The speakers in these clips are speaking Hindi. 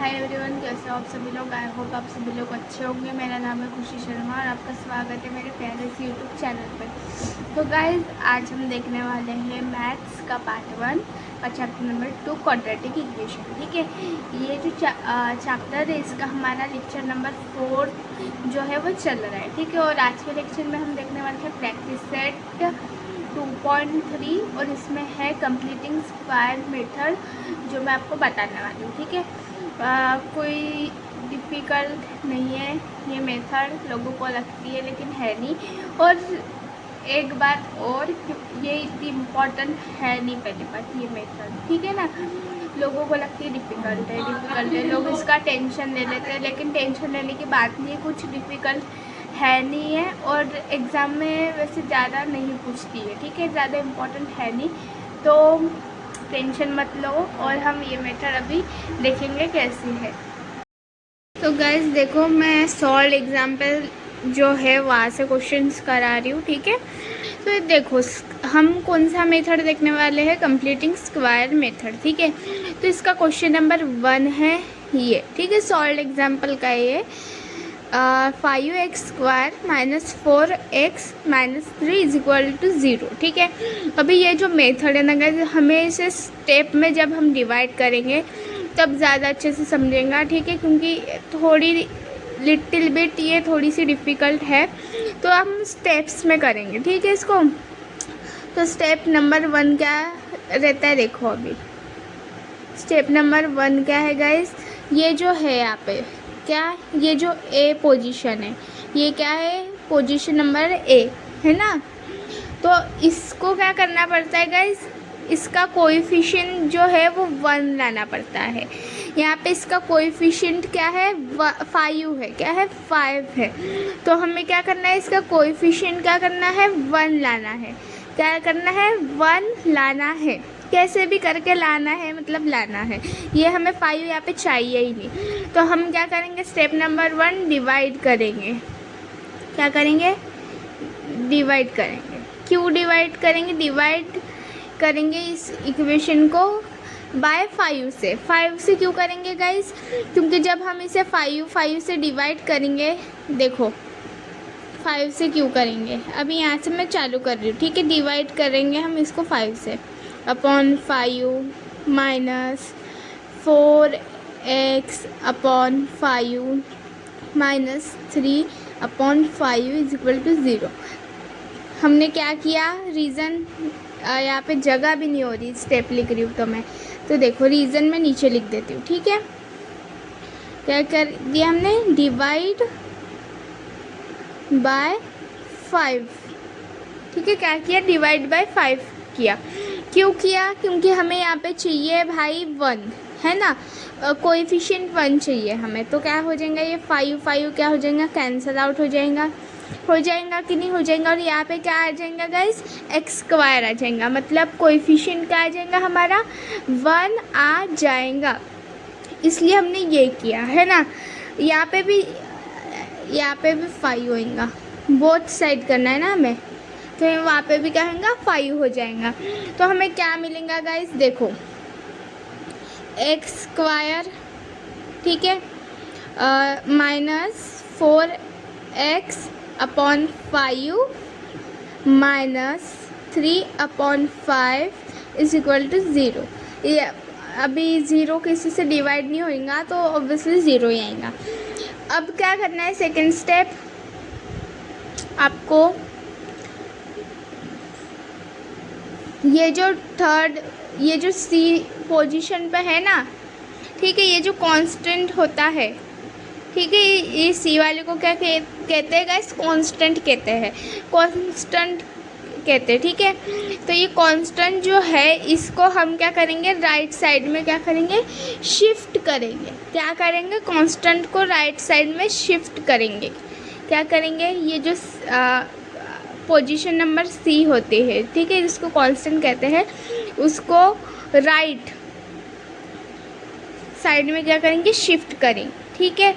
हाय एवरीवन, कैसे हो आप सभी लोग। आई होप आप सभी लोग अच्छे होंगे। मेरा नाम है खुशी शर्मा और आपका स्वागत है मेरे प्यारे से यूट्यूब चैनल पर। तो गाइज, आज हम देखने वाले हैं मैथ्स का पार्ट 1 और चैप्टर नंबर 2 क्वाड्रेटिक इक्वेशन। ठीक है, ये जो चैप्टर है इसका हमारा लेक्चर नंबर 4 जो है वो चल रहा है। ठीक है, और आज के लेक्चर में हम देखने वाले हैं प्रैक्टिस सेट 2.3 और इसमें है कंप्लीटिंग स्क्वायर मेथड जो मैं आपको बताने वाली हूँ। ठीक है, कोई डिफ़िकल्ट नहीं है ये मेथड, लोगों को लगती है लेकिन है नहीं। और एक बात और, ये इतनी इम्पोर्टेंट है नहीं। पहली बात ये मेथड, ठीक है ना, लोगों को लगती है डिफ़िकल्ट है, लोग इसका टेंशन ले लेते हैं, लेकिन टेंशन लेने की बात नहीं है, कुछ डिफ़िकल्ट है नहीं है और एग्ज़ाम में वैसे ज़्यादा नहीं पूछती है। ठीक है, ज़्यादा इम्पोर्टेंट है नहीं, तो टेंशन मत लो। और हम ये मेथड अभी देखेंगे कैसी है। तो गाइस देखो, मैं सॉल्व एग्जाम्पल जो है वहाँ से क्वेश्चंस करा रही हूँ। ठीक है, तो देखो हम कौन सा मेथड देखने वाले हैं, कंप्लीटिंग स्क्वायर मेथड। ठीक है, तो इसका क्वेश्चन नंबर 1 है ये। ठीक है, सॉल्व एग्जाम्पल का ये 5x² - 4x - 3 = 0। ठीक है, अभी ये जो मेथड है ना गाइस, हमें इसे स्टेप में जब हम डिवाइड करेंगे तब ज़्यादा अच्छे से समझेंगे। ठीक है, क्योंकि थोड़ी लिटिल बिट ये थोड़ी सी डिफ़िकल्ट है, तो हम स्टेप्स में करेंगे। ठीक है इसको, तो स्टेप नंबर 1 क्या रहता है देखो। अभी स्टेप नंबर 1 क्या है गाइस, ये जो है यहाँ पे क्या, ये जो ए पोजीशन है, ये क्या है, पोजीशन नंबर ए है ना। तो इसको क्या करना पड़ता है गाइस, इसका कोएफिशिएंट जो है वो 1 लाना पड़ता है। यहाँ पे इसका कोएफिशिएंट क्या है, 5 है। क्या है, 5 है। तो हमें क्या करना है, इसका कोएफिशिएंट क्या करना है, 1 लाना है। क्या करना है, 1 लाना है। कैसे भी करके लाना है, मतलब लाना है। ये हमें 5 यहाँ पे चाहिए ही नहीं। तो हम क्या करेंगे, स्टेप नंबर 1 डिवाइड करेंगे। क्या करेंगे, डिवाइड करेंगे। क्यों डिवाइड करेंगे, डिवाइड करेंगे इस इक्वेशन को बाय 5 से। 5 से क्यों करेंगे गाइस, क्योंकि जब हम इसे 5 से डिवाइड करेंगे, देखो 5 से क्यों करेंगे, अभी यहाँ से मैं चालू कर रही हूँ। ठीक है, डिवाइड करेंगे हम इसको 5 से, अपॉन 5 - 4x अपॉन 5 - 3 अपॉन 5 = 0। हमने क्या किया, रीज़न यहाँ पे जगह भी नहीं हो रही, स्टेप लिख रही हूँ तो मैं, तो देखो रीज़न मैं नीचे लिख देती हूँ। ठीक है, क्या कर दिया हमने, डिवाइड बाय 5। ठीक है, क्या किया, डिवाइड बाय 5 किया। क्यों किया, क्योंकि हमें यहाँ पे चाहिए भाई 1 है ना, कोएफिशिएंट 1 चाहिए हमें। तो क्या हो जाएगा, ये 5 क्या हो जाएगा, कैंसल आउट हो जाएगा कि नहीं हो जाएगा। और यहाँ पे क्या आ जाएगा गाइस, x² आ जाएगा, मतलब कोएफिशिएंट क्या आ जाएगा हमारा, 1 आ जाएगा। इसलिए हमने ये किया है ना। यहाँ पे भी 5 होएगा, बोथ साइड करना है ना हमें, तो वहाँ पे भी क्या होगा, 5 हो जाएगा। तो हमें क्या मिलेगा गाइस, देखो x², ठीक है, -4x अपॉन 5 - 3 अपॉन 5 = 0। ये अभी 0 किसी से डिवाइड नहीं होगा तो ऑब्वियसली 0 ही आएगा। अब क्या करना है, सेकेंड स्टेप आपको, ये जो सी पोजीशन पे है ना, ठीक है, ये जो कांस्टेंट होता है, ठीक है, ये सी वाले को क्या कहते हैं गाइस, कांस्टेंट कहते हैं, कांस्टेंट कहते हैं। ठीक है, तो ये कांस्टेंट जो है इसको हम क्या करेंगे, राइट साइड में क्या करेंगे, शिफ्ट करेंगे। क्या करेंगे, कांस्टेंट को राइट साइड में शिफ्ट करेंगे। क्या करेंगे, ये जो पोजीशन नंबर सी होती है, ठीक है, जिसको कांस्टेंट कहते हैं, उसको राइट साइड में क्या करेंगे, शिफ्ट करेंगे। ठीक है,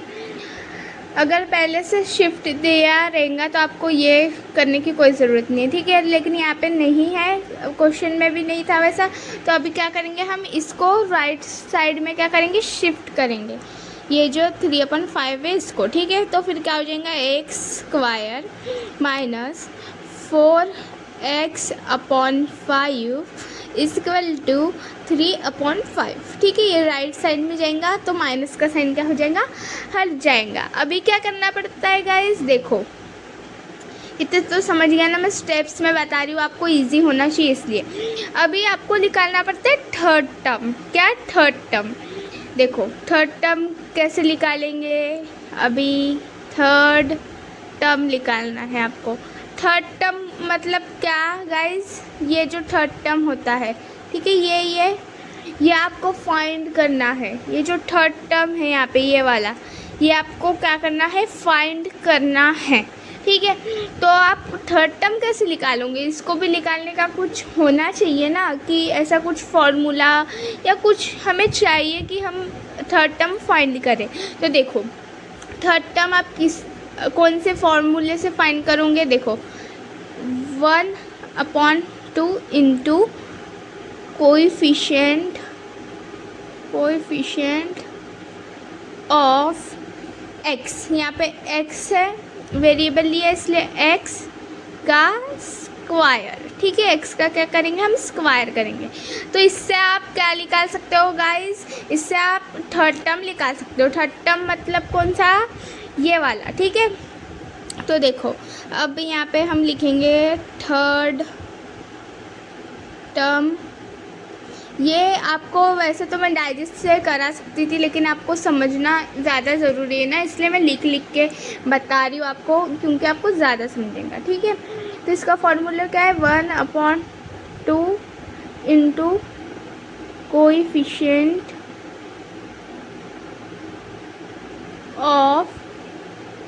अगर पहले से शिफ्ट दिया रहेगा तो आपको ये करने की कोई ज़रूरत नहीं है। ठीक है, लेकिन यहाँ पे नहीं है, क्वेश्चन में भी नहीं था वैसा, तो अभी क्या करेंगे, हम इसको राइट साइड में क्या करेंगे, शिफ्ट करेंगे। ये जो 3/5 है इसको, ठीक है। तो फिर क्या हो जाएगा, x² minus 4x/5 equal to 3/5, ठीक है। ये राइट साइड में जाएगा तो माइनस का साइन क्या हो जाएगा, हट जाएगा। अभी क्या करना पड़ता है गाइस, देखो इतने तो समझ गया ना, मैं स्टेप्स में बता रही हूँ, आपको इजी होना चाहिए इसलिए। अभी आपको निकालना पड़ता है थर्ड टर्म। क्या, थर्ड टर्म। देखो थर्ड टर्म कैसे निकालेंगे, अभी थर्ड टर्म निकालना है आपको। थर्ड टर्म मतलब क्या गाइस, ये जो थर्ड टर्म होता है, ठीक है, ये आपको फाइंड करना है। ये जो थर्ड टर्म है यहाँ पे ये वाला, ये आपको क्या करना है, फाइंड करना है, ठीक है। तो आप थर्ड टर्म कैसे निकालोगे, इसको भी निकालने का कुछ होना चाहिए ना, कि ऐसा कुछ फॉर्मूला या कुछ हमें चाहिए कि हम थर्ड टर्म फाइंड करें। तो देखो थर्ड टर्म आप कौन से फॉर्मूले से फाइंड करोगे, देखो 1/2 इंटू कोएफिशिएंट ऑफ x, यहाँ पे x है, वेरिएबल लिया इसलिए x का स्क्वायर, ठीक है। x का क्या करेंगे, हम स्क्वायर करेंगे। तो इससे आप क्या निकाल सकते हो गाइस, इससे आप थर्ड टर्म निकाल सकते हो। थर्ड टर्म मतलब कौन सा, ये वाला, ठीक है। तो देखो अब यहाँ पे हम लिखेंगे थर्ड टर्म। ये आपको वैसे तो मैं डाइजेस्ट से करा सकती थी, लेकिन आपको समझना ज़्यादा ज़रूरी है ना, इसलिए मैं लिख के बता रही हूँ आपको, क्योंकि आपको ज़्यादा समझेगा, ठीक है। तो इसका फॉर्मूला क्या है, 1/2 इंटू कोएफिशिएंट ऑफ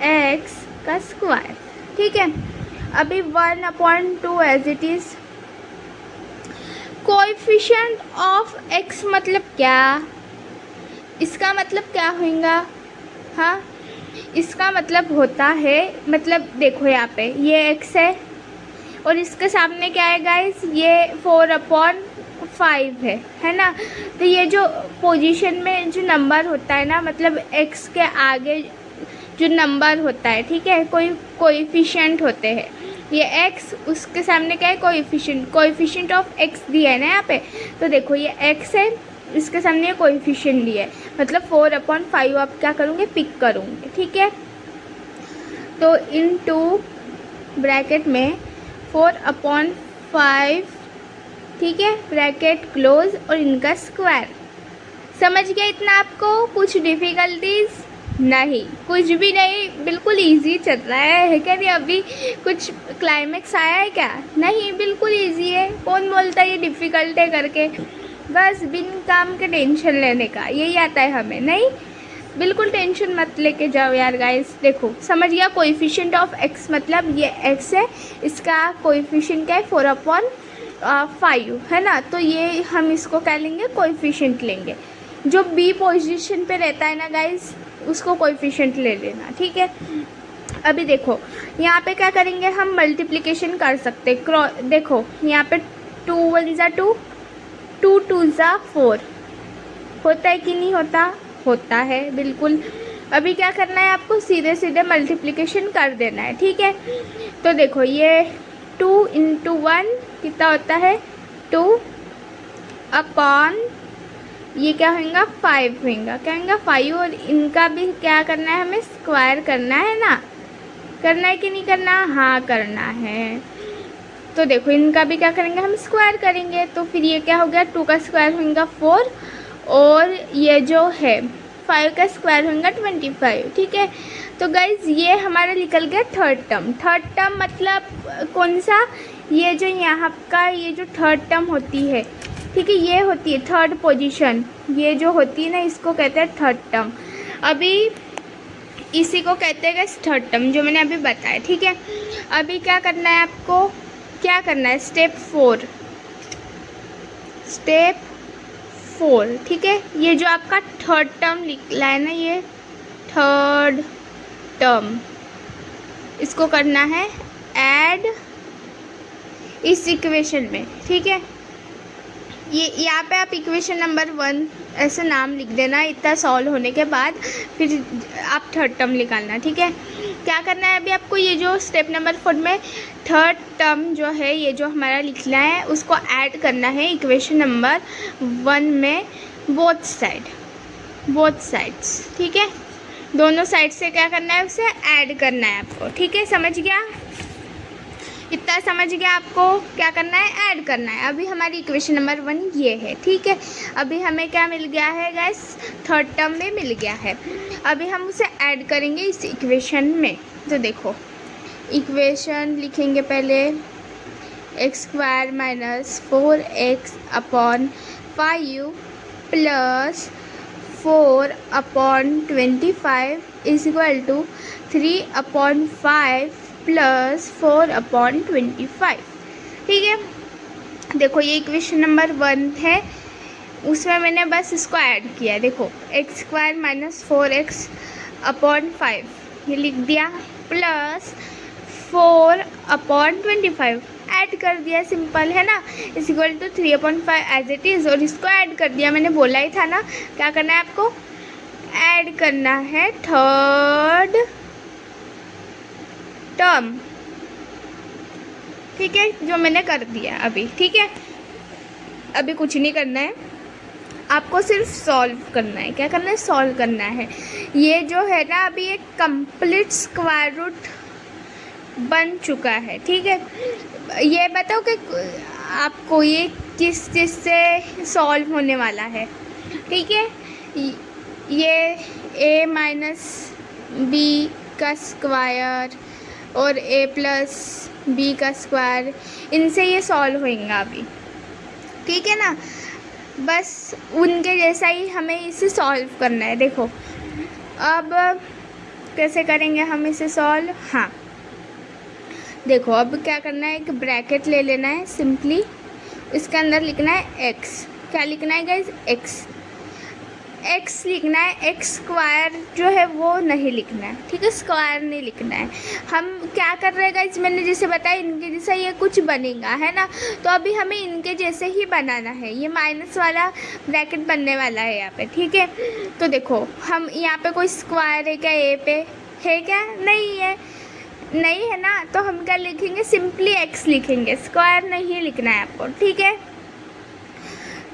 x का स्क्वायर, ठीक है। अभी 1/2 as it is, coefficient of x मतलब क्या, इसका मतलब क्या होगा, हाँ इसका मतलब होता है, मतलब देखो यहाँ पे ये x है और इसके सामने क्या है गाइस, ये 4/5 है ना। तो ये जो पोजीशन में जो नंबर होता है ना, मतलब x के आगे जो नंबर होता है, ठीक है, कोएफिशिएंट होते हैं, ये x उसके सामने क्या है, कोएफिशिएंट ऑफ x दिया है ना यहाँ पे। तो देखो ये x है, इसके सामने कोएफिशिएंट दिया है, मतलब 4/5 आप क्या करोगे, पिक करोगे, ठीक है। तो इनटू ब्रैकेट में 4/5, ठीक है, ब्रैकेट क्लोज और इनका स्क्वायर। समझ गया इतना आपको, कुछ डिफ़िकल्टीज नहीं, कुछ भी नहीं, बिल्कुल इजी चल रहा है क्या नहीं, अभी कुछ क्लाइमेक्स आया है क्या, नहीं, बिल्कुल इजी है। कौन बोलता है ये डिफ़िकल्ट है करके, बस बिन काम के टेंशन लेने का, यही आता है हमें, नहीं, बिल्कुल टेंशन मत लेके जाओ यार गाइस। देखो समझ गया, कोएफिशिएंट ऑफ x मतलब ये x है, इसका कोएफिशिएंट क्या है, 4/5 है ना। तो ये हम इसको क्या लेंगे, कोएफिशिएंट लेंगे। जो b पोजीशन पे रहता है ना गाइस, उसको कोएफिशिएंट ले लेना, ठीक है। अभी देखो यहाँ पे क्या करेंगे, हम मल्टीप्लिकेशन कर सकते हैं। देखो यहाँ पे 2 1 ज़ा 2, 2 2 ज़ा 4, होता है कि नहीं होता, होता है बिल्कुल। अभी क्या करना है आपको, सीधे सीधे मल्टीप्लिकेशन कर देना है, ठीक है। तो देखो ये 2 × 1 कितना होता है, 2 अपॉन ये क्या होगा, 5 होगा, क्या होगा 5, और इनका भी क्या करना है, हमें स्क्वायर करना है ना, करना है कि नहीं करना, हाँ करना है। तो देखो इनका भी क्या करेंगे, हम स्क्वायर करेंगे। तो फिर ये क्या हो गया, 2 का स्क्वायर होगा 4, और ये जो है 5 का स्क्वायर होगा 25, ठीक है। तो गाइज ये हमारा निकल गया थर्ड टर्म। थर्ड टर्म मतलब कौन सा, ये जो यहाँ का ये जो थर्ड टर्म होती है, ठीक है, ये होती है थर्ड पोजीशन, ये जो होती है ना, इसको कहते हैं थर्ड टर्म। अभी इसी को कहते हैं गाइस थर्ड टर्म, जो मैंने अभी बताया, ठीक है। अभी क्या करना है आपको, क्या करना है, स्टेप 4, ठीक है। ये जो आपका थर्ड टर्म निकला है ना, ये थर्ड टर्म, इसको करना है ऐड इस इक्वेशन में, ठीक है। ये यहाँ पे आप इक्वेशन नंबर 1 ऐसे नाम लिख देना इतना सॉल्व होने के बाद, फिर आप थर्ड टर्म निकालना, ठीक है। क्या करना है अभी आपको, ये जो स्टेप नंबर 4 में थर्ड टर्म जो है ये जो हमारा लिखना है उसको ऐड करना है इक्वेशन नंबर 1 में बोथ साइड्स, ठीक है। दोनों साइड से क्या करना है, उसे ऐड करना है आपको, ठीक है। समझ गया, इतना समझ गया आपको क्या करना है, ऐड करना है। अभी हमारी इक्वेशन नंबर 1 ये है, ठीक है। अभी हमें क्या मिल गया है गाइस, थर्ड टर्म में मिल गया है। अभी हम उसे ऐड करेंगे इस इक्वेशन में। तो देखो इक्वेशन लिखेंगे पहले, x² minus 4x upon 5 plus 4/25 is equal to 3/5 plus 4/25, ठीक है। देखो ये इक्वेशन नंबर 1 है, उसमें मैंने बस इसको ऐड किया है। देखो x² माइनस 4x अपॉन 5 ये लिख दिया, प्लस 4/25 ऐड कर दिया, सिंपल है ना, is equal to 3/5 as it is, और इसको ऐड कर दिया। मैंने बोला ही था ना क्या करना है आपको, ऐड करना है थर्ड टर्म, ठीक है, जो मैंने कर दिया अभी, ठीक है। अभी कुछ नहीं करना है आपको, सिर्फ सॉल्व करना है। क्या करना है, सॉल्व करना है। ये जो है ना अभी एक कंप्लीट स्क्वायर रूट बन चुका है, ठीक है। ये बताओ कि आपको ये किस चीज़ से सॉल्व होने वाला है, ठीक है। ये a माइनस बी का स्क्वायर और a प्लस बी का स्क्वायर, इनसे ये सॉल्व होएगा अभी, ठीक है ना। बस उनके जैसा ही हमें इसे सॉल्व करना है। देखो अब कैसे करेंगे हम इसे सॉल्व, हाँ देखो अब क्या करना है, एक ब्रैकेट ले लेना है सिंपली, इसके अंदर लिखना है x। क्या लिखना है गाइस, x लिखना है, x स्क्वायर जो है वो नहीं लिखना है, ठीक है, स्क्वायर नहीं लिखना है। हम क्या कर रहे हैं गाइस, मैंने जैसे बताया इनके जैसा ये कुछ बनेगा, है ना। तो अभी हमें इनके जैसे ही बनाना है, ये माइनस वाला ब्रैकेट बनने वाला है यहाँ पे, ठीक है। तो देखो हम यहाँ पे कोई स्क्वायर है क्या, ए पे है क्या, नहीं है ना, तो हम क्या लिखेंगे, सिंपली x लिखेंगे, स्क्वायर नहीं लिखना है आपको, ठीक है।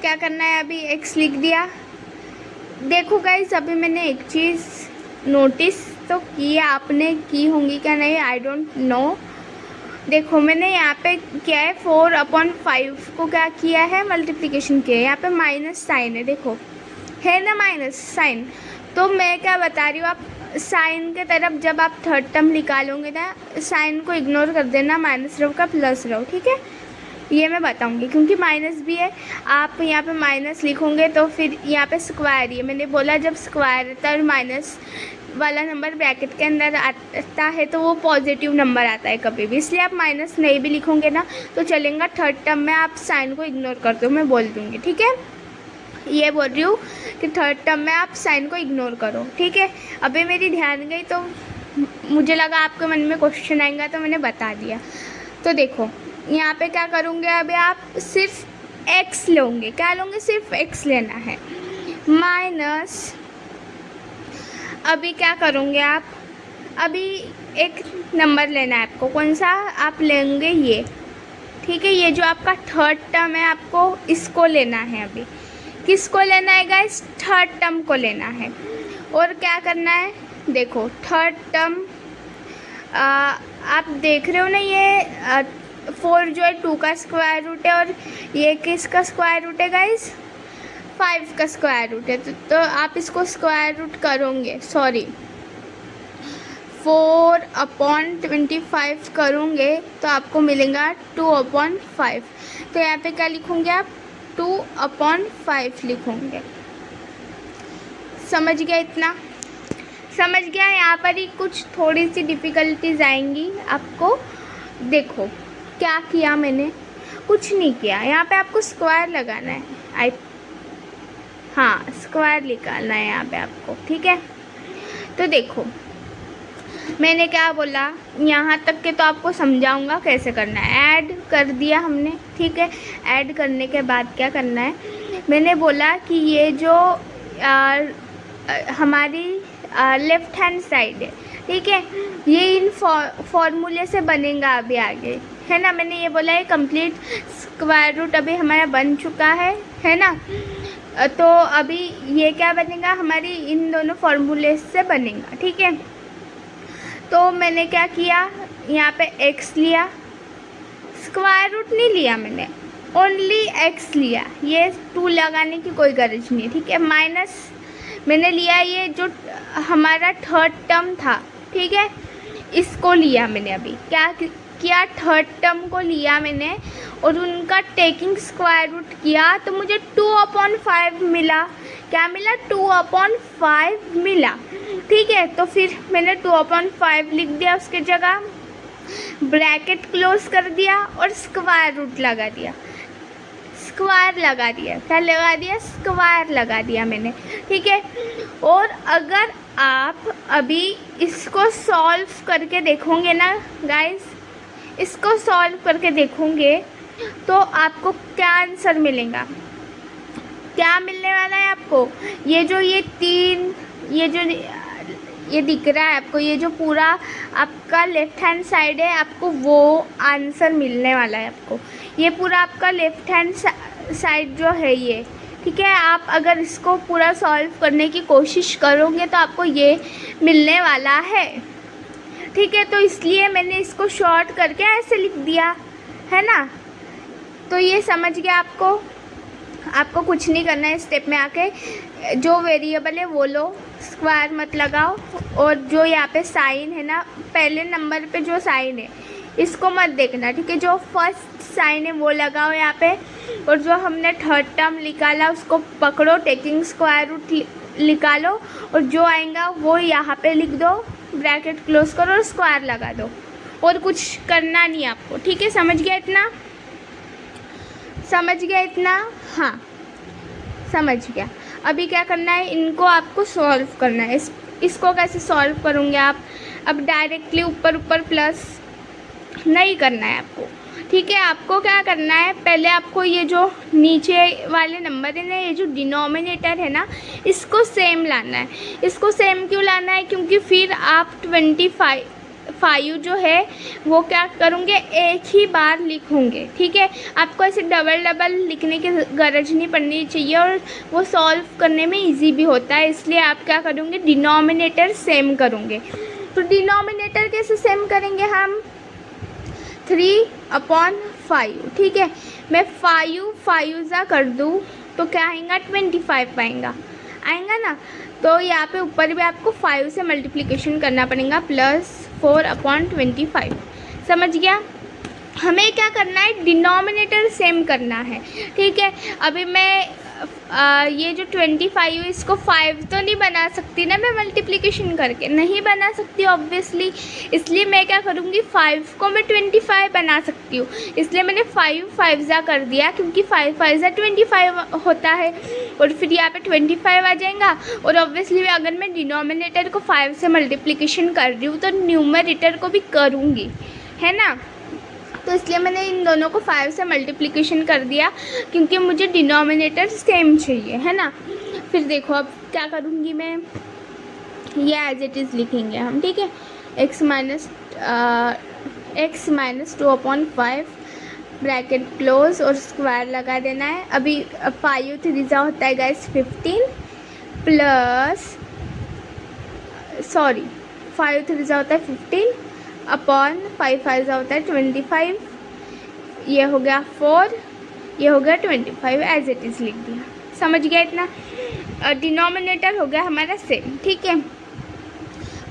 क्या करना है, अभी x लिख दिया। देखो गाइस अभी मैंने एक चीज़ नोटिस तो की, आपने की होंगी क्या नहीं, आई डोंट नो। देखो मैंने यहाँ पे क्या है, 4/5 को क्या किया है, मल्टीप्लिकेशन किया है, यहाँ पे माइनस साइन है, देखो है ना माइनस साइन। तो मैं क्या बता रही हूँ, आप साइन के तरफ जब आप थर्ड टर्म निकालोगे ना, साइन को इग्नोर कर देना, माइनस रहो का प्लस रहो, ठीक है। ये मैं बताऊंगी क्योंकि माइनस भी है, आप यहाँ पे माइनस लिखोगे तो फिर यहाँ पे स्क्वायर, ये मैंने बोला जब स्क्वायर रहता है और माइनस वाला नंबर ब्रैकेट के अंदर आता है तो वो पॉजिटिव नंबर आता है कभी भी, इसलिए आप माइनस नहीं भी लिखोगे ना तो चलेगा। थर्ड टर्म में आप साइन को इग्नोर कर दो, मैं बोल दूँगी, ठीक है। ये बोल रही हूँ कि थर्ड टर्म में आप साइन को इग्नोर करो, ठीक है। अभी मेरी ध्यान गई तो मुझे लगा आपके मन में क्वेश्चन आएगा तो मैंने बता दिया। तो देखो यहाँ पे क्या करूँगे, अभी आप सिर्फ x लोगे, क्या लोगे, सिर्फ x लेना है, माइनस अभी क्या करोगे आप, अभी एक नंबर लेना है आपको, कौन सा आप लेंगे ये, ठीक है। ये जो आपका थर्ड टर्म है आपको इसको लेना है, अभी किसको लेना है गाइस, थर्ड टर्म को लेना है। और क्या करना है, देखो थर्ड टर्म आप देख रहे हो ना, ये 4 जो है 2 का स्क्वायर रूट है और ये किसका स्क्वायर रूट है गाइस, 5 का स्क्वायर रूट है। तो आप इसको स्क्वायर रूट करोगे, सॉरी 4/25 करोगे तो आपको मिलेगा 2/5। तो यहाँ पे क्या लिखोगे आप, 2/5 लिखोगे। समझ गया, इतना समझ गया। यहाँ पर ही कुछ थोड़ी सी डिफ़िकल्टीज आएंगी आपको। देखो क्या किया मैंने, कुछ नहीं किया, यहाँ पे आपको स्क्वायर लगाना है, हाँ स्क्वायर निकालना है यहाँ पे आपको, ठीक है। तो देखो मैंने क्या बोला, यहाँ तक के तो आपको समझाऊंगा कैसे करना है। ऐड कर दिया हमने, ठीक है। ऐड करने के बाद क्या करना है, मैंने बोला कि ये जो हमारी लेफ़्ट हैंड साइड है, ठीक है, ये इन फॉर्मूले से बनेगा अभी आगे, है ना। मैंने ये बोला है कंप्लीट स्क्वायर रूट अभी हमारा बन चुका है ना। तो अभी ये क्या बनेगा, हमारी इन दोनों फॉर्मूले से बनेगा, ठीक है। तो मैंने क्या किया, यहाँ पे x लिया, स्क्वायर रूट नहीं लिया मैंने, ओनली x लिया। ये 2 लगाने की कोई गरज नहीं है, ठीक है। माइनस मैंने लिया ये जो हमारा थर्ड टर्म था, ठीक है, इसको लिया मैंने। अभी क्या किया, थर्ड टर्म को लिया मैंने और उनका टेकिंग स्क्वायर रूट किया, तो मुझे 2/5 मिला। क्या मिला, 2/5 मिला, ठीक है। तो फिर मैंने 2/5 लिख दिया उसके जगह, ब्रैकेट क्लोज कर दिया और स्क्वायर रूट लगा दिया। स्क्वायर लगा दिया, क्या लगा दिया, स्क्वायर लगा दिया मैंने, ठीक है। और अगर आप अभी इसको सॉल्व करके देखोगे ना गाइस, इसको सॉल्व करके देखोगे तो आपको क्या आंसर मिलेगा, क्या मिलने वाला है आपको, ये जो ये 3, ये जो ये दिख रहा है आपको, ये जो पूरा आपका लेफ़्ट हैंड साइड है, आपको वो आंसर मिलने वाला है आपको। ये पूरा आपका लेफ़्ट हैंड साइड जो है ये, ठीक है। आप अगर इसको पूरा सॉल्व करने की कोशिश करोगे तो आपको ये मिलने वाला है, ठीक है। तो इसलिए मैंने इसको शॉर्ट करके ऐसे लिख दिया, है ना। तो ये समझ गया आपको कुछ नहीं करना है स्टेप में आके, जो वेरिएबल है वो लो, स्क्वायर मत लगाओ, और जो यहाँ पे साइन है ना, पहले नंबर पे जो साइन है इसको मत देखना, ठीक है। जो फर्स्ट साइन है वो लगाओ यहाँ पे, और जो हमने थर्ड टर्म निकाला उसको पकड़ो, टेकिंग स्क्वायर रूट निकालो, और जो आएगा वो यहाँ पे लिख दो, ब्रैकेट क्लोज करो और स्क्वायर लगा दो, और कुछ करना नहीं आपको, ठीक है। समझ गया इतना, समझ गया इतना, हाँ समझ गया। अभी क्या करना है, इनको आपको सॉल्व करना है। इसको कैसे सॉल्व करोगे आप, अब डायरेक्टली ऊपर ऊपर प्लस नहीं करना है आपको, ठीक है। आपको क्या करना है, पहले आपको ये जो नीचे वाले नंबर है ना, ये जो डिनोमिनेटर है ना, इसको सेम लाना है। इसको सेम क्यों लाना है, क्योंकि फिर आप 25 जो है वो क्या करूँगे, एक ही बार लिखूँगे, ठीक है। आपको ऐसे डबल लिखने की गरज नहीं पड़नी चाहिए, और वो सॉल्व करने में इजी भी होता है। इसलिए आप क्या करोगे, डिनोमिनेटर सेम करोगे। तो डिनोमिनेटर कैसे सेम करेंगे हम, 3/5, ठीक है। मैं 5 ज़ा कर दूँ तो क्या आएगा, 25 आएगा ना। तो यहाँ पे ऊपर भी आपको 5 से मल्टीप्लिकेशन करना पड़ेगा, +4/25। समझ गया। हमें क्या करना है, डिनोमिनेटर सेम करना है, ठीक है। अभी मैं ये जो 25 है इसको 5 तो नहीं बना सकती ना मैं मल्टीप्लिकेशन करके, नहीं बना सकती ऑब्वियसली। इसलिए मैं क्या करूँगी, 5 को मैं 25 बना सकती हूँ, इसलिए मैंने 5 ज़ा कर दिया, क्योंकि 5 ज़ा 25 होता है, और फिर यहाँ पे 25 आ जाएगा। और ऑब्वियसली अगर मैं डिनोमिनेटर को 5 से मल्टीप्लिकेशन कर रही हूँ तो न्यूमरेटर को भी करूँगी, है ना। तो इसलिए मैंने इन दोनों को 5 से मल्टीप्लिकेशन कर दिया, क्योंकि मुझे डिनोमिनेटर सेम चाहिए, है ना। फिर देखो अब क्या करूँगी मैं, ये एज इट इज़ लिखेंगे हम, ठीक है। x माइनस 2/5 ब्रैकेट क्लोज और स्क्वायर लगा देना है। अभी 5 3 होता है गाइस 15 प्लस 5 3 होता है 15 अपॉन 5 5 होता है 25, ये हो गया 4, ये हो गया 25, एज इट इज़ लिख दिया। समझ गया इतना, डिनोमिनेटर हो गया हमारा सेम, ठीक है।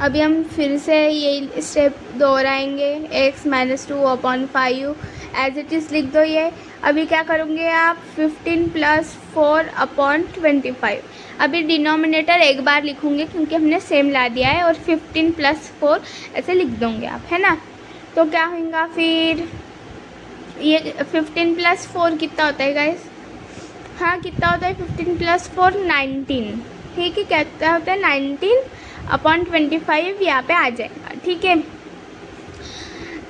अभी हम फिर से ये स्टेप दोहराएंगे, x minus 2/5 as it is लिख दो ये। अभी क्या करोगे आप, 15 प्लस 4/25। अभी डिनोमिनेटर एक बार लिखूँगे क्योंकि हमने सेम ला दिया है, और 15 प्लस 4 ऐसे लिख दोगे आप, है ना। तो क्या होगा फिर, ये 15 प्लस 4 कितना होता है गाइस, हाँ कितना होता है 15 प्लस 4 19, ठीक है। क्या होता है 19/25 यहाँ पे आ जाएगा, ठीक है।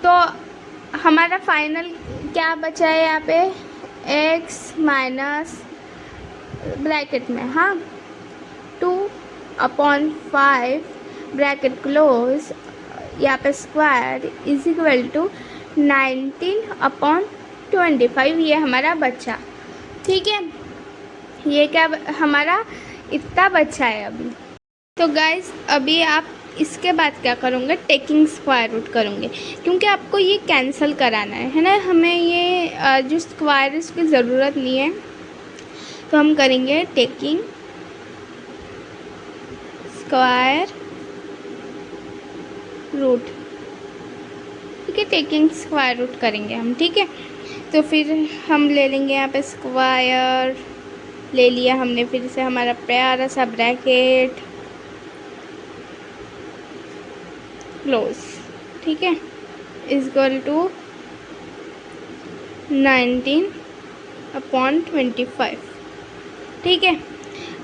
तो हमारा फाइनल क्या बचा है यहाँ पे, x माइनस ब्रैकेट में, हाँ 2/5 ब्रैकेट क्लोज, यहाँ पे स्क्वायर इज इक्वल टू 19/25, ये हमारा बचा, ठीक है। ये क्या हमारा इतना बचा है अभी। तो गाइस अभी आप इसके बाद क्या करोगे, टेकिंग स्क्वायर रूट करोगे, क्योंकि आपको ये कैंसिल कराना है ना, हमें ये जो स्क्वायर इसकी ज़रूरत नहीं है, तो हम करेंगे टेकिंग स्क्वायर रूट, ठीक है, टेकिंग स्क्वायर रूट करेंगे हम, ठीक है। तो फिर हम ले लेंगे यहाँ पे स्क्वायर ले लिया हमने, फिर से हमारा प्यारा सा ब्रैकेट क्लोज, ठीक है, इज इक्वल टू 19/25, ठीक है।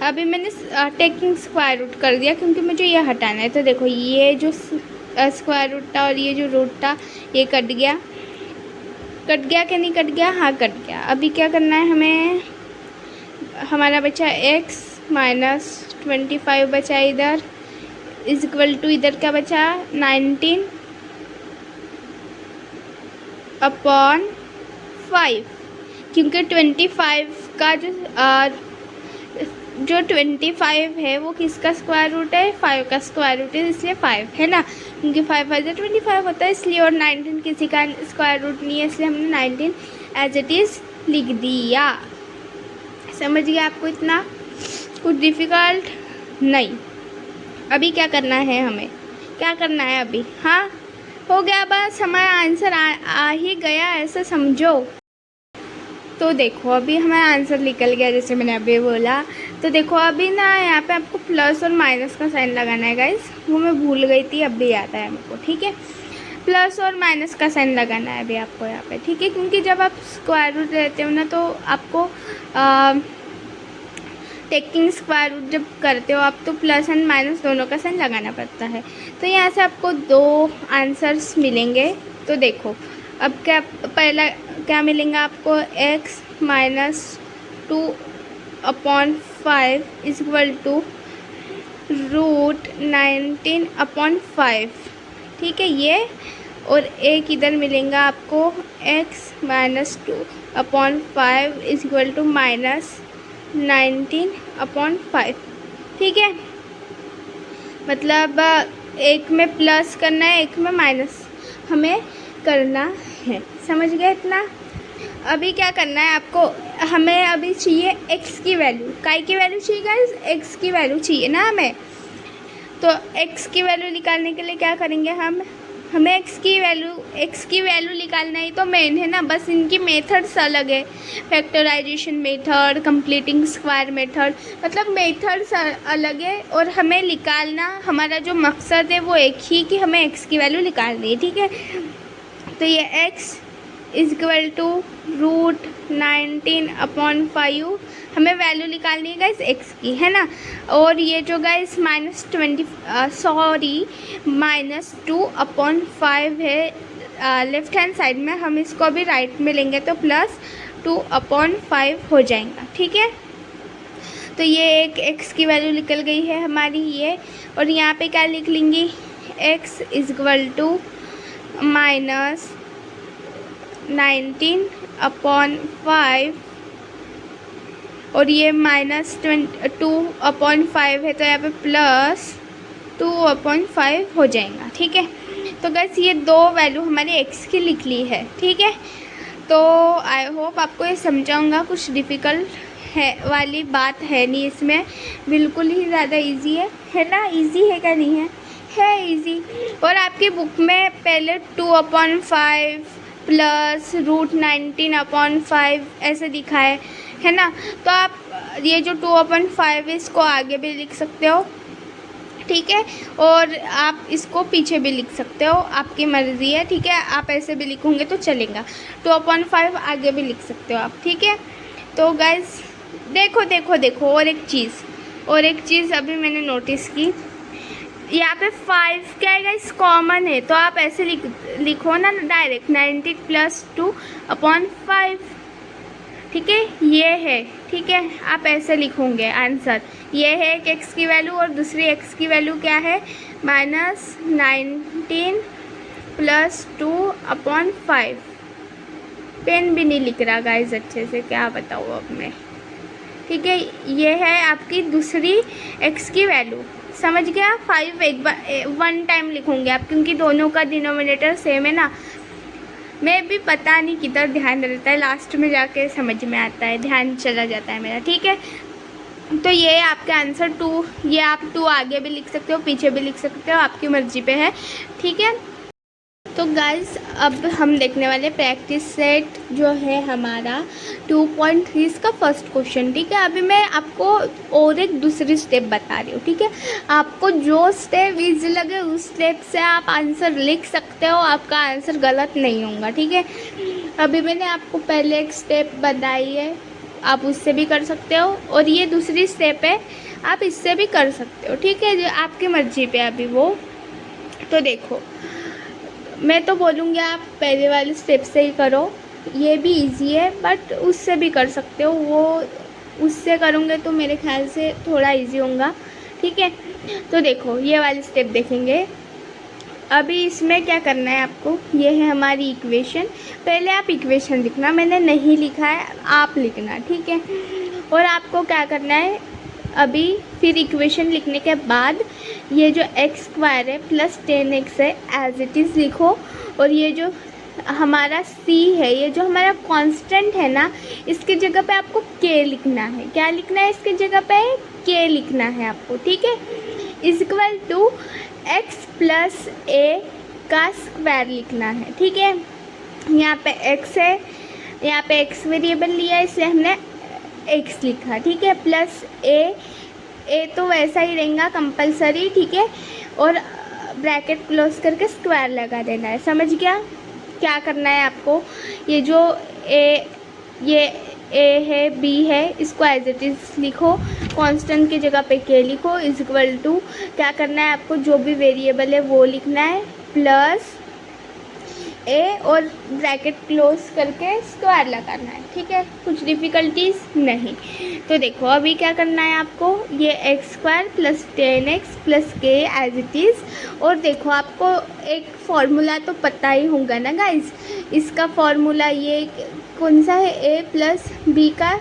अभी मैंने टेकिंग स्क्वायर रूट कर दिया क्योंकि मुझे ये हटाना है। तो देखो ये जो स्क्वायर रूट था और ये जो रूट था ये कट गया कि नहीं कट गया, हाँ कट गया। अभी क्या करना है हमें, हमारा बचा x माइनस 25 बचा इधर, इज इक्वल टू इधर क्या बचा 19/5, क्योंकि 25 का जो 25 है वो किसका स्क्वायर रूट है, 5 का स्क्वायर रूट है, इसलिए 5 है ना, क्योंकि 5 एज 25 होता है इसलिए, और 19 किसी का स्क्वायर रूट नहीं है इसलिए हमने 19 एज इट इज़ लिख दिया। समझ गया आपको, इतना कुछ डिफ़िकल्ट नहीं। अभी क्या करना है, हमें क्या करना है अभी, हाँ हो गया, बस हमारा आंसर आ ही गया ऐसा समझो। तो देखो अभी हमारा आंसर निकल गया जैसे मैंने अभी बोला। तो देखो अभी ना यहाँ पे आपको प्लस और माइनस का साइन लगाना है गाइस, वो मैं भूल गई थी, अब भी आता है हमको, ठीक है। प्लस और माइनस का साइन लगाना है अभी आपको यहाँ पे, ठीक है, क्योंकि जब आप स्क्वायर रूट रहते हो ना तो आपको टेकिंग स्क्वायर रूट जब करते हो आप तो प्लस एंड माइनस दोनों का साइन लगाना पड़ता है। तो यहाँ से आपको 2 आंसर्स मिलेंगे। तो देखो अब क्या, पहला क्या मिलेंगे आपको, x minus 2/5 is equal to root 19/5, ठीक है ये, और एक इधर मिलेगा आपको x minus 2/5 is equal to minus 19/5, ठीक है। मतलब एक में प्लस करना है, एक में माइनस हमें करना है, समझ गए इतना। अभी क्या करना है आपको, हमें अभी चाहिए x की वैल्यू, काय की वैल्यू चाहिए गाइस, x की वैल्यू चाहिए ना हमें। तो x की वैल्यू निकालने के लिए क्या करेंगे हमें x की वैल्यू निकालना ही तो मेन है ना, बस इनकी मेथड्स अलग है, factorisation method, completing square method, मतलब मेथड्स अलग है, और हमें निकालना, हमारा जो मकसद है वो एक ही कि हमें x की वैल्यू निकालनी है, ठीक है। तो ये x is equal to root 19/5 हमें वैल्यू निकालनी है गाइस x की, है ना। और ये जो गाइस -2/5 है लेफ्ट हैंड साइड में, हम इसको अभी राइट में लेंगे तो +2/5 हो जाएगा, ठीक है। तो ये एक x की वैल्यू निकल गई है हमारी ये, और यहाँ पे क्या लिख लेंगी, x is equal to minus 19/5, और ये -2/5 है तो यहाँ पे +2/5 हो जाएगा, ठीक है। तो गैस ये 2 वैल्यू हमारी x की लिख ली है, ठीक है। तो आई होप आपको ये समझाऊंगा, कुछ डिफ़िकल्ट है वाली बात है नहीं इसमें, बिल्कुल ही ज़्यादा इजी है ना, इजी है क्या नहीं है इजी। और आपकी बुक में पहले 2/5 प्लस रूट 19/5 ऐसे दिखा है ना, तो आप ये जो 2/5 इसको आगे भी लिख सकते हो, ठीक है, और आप इसको पीछे भी लिख सकते हो, आपकी मर्ज़ी है, ठीक है। आप ऐसे भी लिखोगे तो चलेगा, 2/5 आगे भी लिख सकते हो आप, ठीक है। तो गाइस देखो और एक चीज़ अभी मैंने नोटिस की, यहाँ पे 5 क्या है गाइस, कॉमन है, तो आप ऐसे लिखो ना डायरेक्ट 90 + 2/5, ठीक है, ये है, ठीक है, आप ऐसे लिखोगे आंसर। ये है एक x की वैल्यू और दूसरी x की वैल्यू क्या है, -19 + 2/5। पेन भी नहीं लिख रहा गाइस अच्छे से, क्या बताऊँ अब मैं, ठीक है। ये है आपकी दूसरी x की वैल्यू, समझ गया। 5 एक बार 1 टाइम लिखोगे आप, क्योंकि दोनों का डिनोमिनेटर सेम है ना। मैं भी पता नहीं किधर ध्यान रहता है, लास्ट में जाके समझ में आता है, ध्यान चला जाता है मेरा, ठीक है। तो ये आपका आंसर 2, ये आप 2 आगे भी लिख सकते हो, पीछे भी लिख सकते हो, आपकी मर्जी पे है, ठीक है। तो गाइस अब हम देखने वाले प्रैक्टिस सेट जो है हमारा 2.3 इसका फर्स्ट क्वेश्चन, ठीक है। अभी मैं आपको और एक दूसरी स्टेप बता रही हूँ, ठीक है। आपको जो स्टेप इजी लगे उस स्टेप से आप आंसर लिख सकते हो, आपका आंसर गलत नहीं होगा, ठीक है। अभी मैंने आपको पहले एक स्टेप बताई है, आप उससे भी कर सकते हो, और ये दूसरी स्टेप है, आप इससे भी कर सकते हो, ठीक है, जो आपकी मर्जी पे अभी वो। तो देखो, मैं तो बोलूँगी आप पहले वाले स्टेप से ही करो, ये भी इजी है, बट उससे भी कर सकते हो, वो उससे करोगे तो मेरे ख्याल से थोड़ा इजी होगा, ठीक है। तो देखो, ये वाली स्टेप देखेंगे। अभी इसमें क्या करना है आपको, ये है हमारी इक्वेशन। पहले आप इक्वेशन लिखना, मैंने नहीं लिखा है, आप लिखना, ठीक है। और आपको क्या करना है अभी, फिर इक्वेशन लिखने के बाद ये जो x² है प्लस 10x है एज इट इज़ लिखो, और ये जो हमारा c है, ये जो हमारा कांस्टेंट है ना, इसकी जगह पे आपको k लिखना है। क्या लिखना है इसकी जगह पे, k लिखना है आपको, ठीक है। इक्वल टू x + a का स्क्वायर लिखना है, ठीक है। यहाँ पे x है, यहाँ पे x वेरिएबल लिया है इसलिए हमने x लिखा, ठीक है, प्लस a तो वैसा ही रहेगा कंपलसरी, ठीक है। और ब्रैकेट क्लोज करके स्क्वायर लगा देना है, समझ गया। क्या करना है आपको, ये जो ये a है, b है, इसको एज इट इज़ लिखो, कांस्टेंट की जगह पे k लिखो, इक्वल टू क्या करना है आपको, जो भी वेरिएबल है वो लिखना है, प्लस a और ब्रैकेट क्लोज करके स्क्वायर लगाना है, ठीक है, कुछ डिफ़िकल्टीज नहीं। तो देखो अभी क्या करना है आपको, ये x² + 10x + k as it is. और देखो आपको एक फार्मूला तो पता ही होगा ना गाइस, इसका फार्मूला ये कौन सा है, a + b का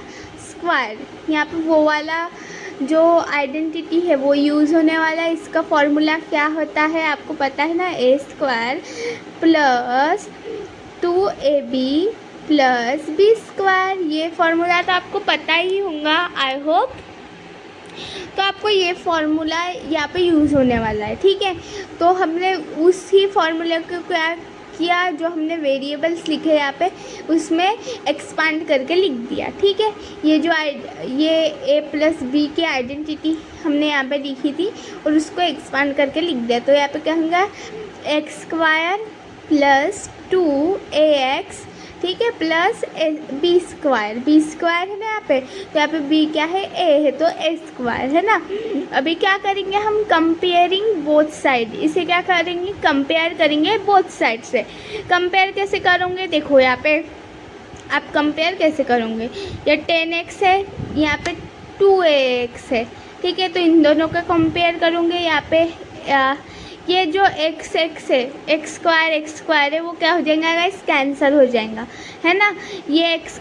स्क्वायर। यहाँ पे वो वाला जो आइडेंटिटी है वो यूज़ होने वाला है। इसका फॉर्मूला क्या होता है आपको पता है ना, a² + 2ab + b²। ये फार्मूला तो आपको पता ही होगा, आई होप। तो आपको ये फार्मूला यहाँ पे यूज़ होने वाला है, ठीक है। तो हमने उसी फार्मूले को क्या किया, जो हमने वेरिएबल्स लिखे यहाँ पे उसमें एक्सपांड करके लिख दिया, ठीक है। ये जो ये a + b की आइडेंटिटी हमने यहाँ पे लिखी थी और उसको एक्सपांड करके लिख दिया। तो यहाँ पे क्या होगा, x² + 2ax, ठीक है, प्लस b² है ना यहाँ पे, तो यहाँ पे b क्या है, a है, तो a² है ना। अभी क्या करेंगे हम, कंपेयरिंग बोथ साइड, इसे क्या करेंगे, कंपेयर करेंगे बोथ साइड से। कंपेयर कैसे करोगे, देखो यहाँ पे आप कंपेयर कैसे करोगे, ये 10x है, यहाँ पे 2ax है, ठीक है। तो इन दोनों का कंपेयर करोगे, यहाँ पे ये जो x है, x² है, वो क्या हो जाएगा गाइस, कैंसिल हो जाएगा, है ना। ये x²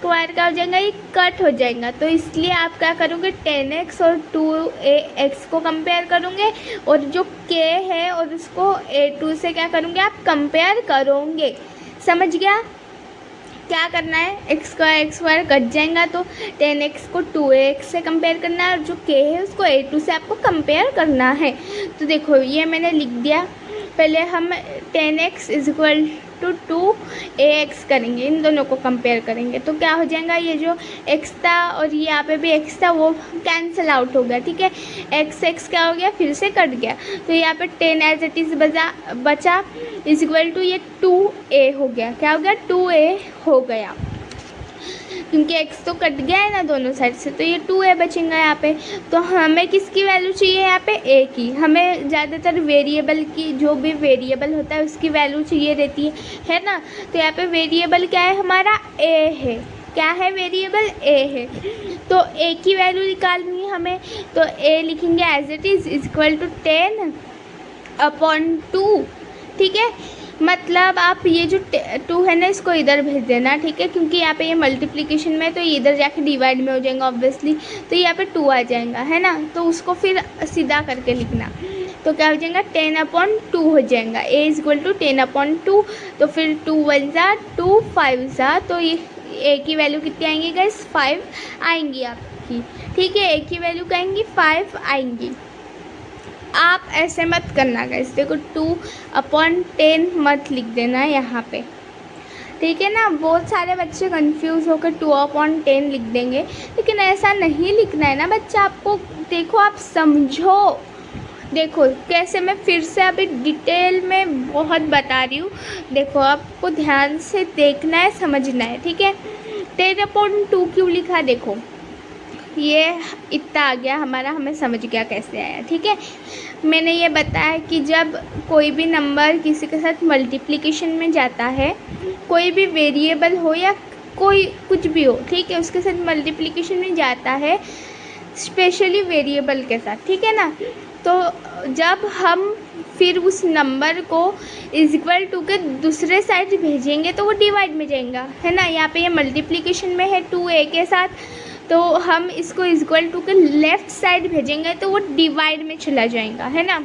का हो जाएगा, ये कट हो जाएगा। तो इसलिए आप क्या करोगे, 10x और 2ax को कंपेयर करोगे, और जो k है और उसको a2 से क्या करोगे, आप कंपेयर करोगे, समझ गया। क्या करना है, x² कट जाएगा, तो 10x को 2ax से कंपेयर करना है, और जो k है उसको a2 से आपको कंपेयर करना है। तो देखो ये मैंने लिख दिया। पहले हम 10x = 2ax करेंगे, इन दोनों को कंपेयर करेंगे, तो क्या हो जाएगा, ये जो x था और यहाँ पे भी x था वो कैंसिल आउट हो गया, ठीक है। x क्या हो गया, फिर से कट गया, तो यहाँ पे 10 एज इट इज़ बचा, इक्वल टू ये 2a हो गया, क्या हो गया, 2a हो गया। क्योंकि x तो कट गया है ना दोनों साइड से, तो ये 2a बचेगा यहाँ पे। तो हमें किसकी वैल्यू चाहिए यहाँ पे? a की। हमें ज़्यादातर वेरिएबल की, जो भी वेरिएबल होता है उसकी वैल्यू चाहिए रहती है ना। तो यहाँ पे वेरिएबल क्या है हमारा? a है। क्या है? वेरिएबल a है। तो a की वैल्यू निकालनी है हमें, तो a लिखेंगे as it is equal to 10/2। ठीक है, मतलब आप ये जो 2 है ना इसको इधर भेज देना, ठीक है, क्योंकि यहाँ पे ये मल्टीप्लिकेशन में है तो ये इधर जाके डिवाइड में हो जाएगा ऑब्वियसली, तो यहाँ पे 2 आ जाएगा, है ना। तो उसको फिर सीधा करके लिखना, तो क्या हो जाएगा? 10/2 हो जाएगा। a equal to 10/2। तो फिर 2 1 ज़ा 2, 5 ज़ा, तो ये a की वैल्यू कितनी आएंगी गाइस? 5 आएंगी आपकी। ठीक है, a की वैल्यू क्या आएंगी? 5 आएंगी। आप ऐसे मत करना गाइस, देखो 2/10 मत लिख देना यहाँ पे, ठीक है ना। बहुत सारे बच्चे कंफ्यूज होकर 2/10 लिख देंगे, लेकिन ऐसा नहीं लिखना है ना बच्चा आपको। देखो आप समझो, देखो कैसे मैं फिर से अभी डिटेल में बहुत बता रही हूँ। देखो आपको ध्यान से देखना है, समझना है, ठीक है। 10/2 क्यों लिखा? देखो ये इतना आ गया हमारा, हमें समझ गया कैसे आया, ठीक है। मैंने ये बताया कि जब कोई भी नंबर किसी के साथ मल्टीप्लिकेशन में जाता है, कोई भी वेरिएबल हो या कोई कुछ भी हो, ठीक है, उसके साथ मल्टीप्लिकेशन में जाता है, स्पेशली वेरिएबल के साथ, ठीक है ना। तो जब हम फिर उस नंबर को इक्वल टू के दूसरे साइड भेजेंगे तो वो डिवाइड में जाएगा, है ना। यहाँ पे ये मल्टीप्लिकेशन में है 2a के साथ, तो हम इसको इक्वल टू के लेफ़्ट साइड भेजेंगे तो वो डिवाइड में चला जाएगा, है ना।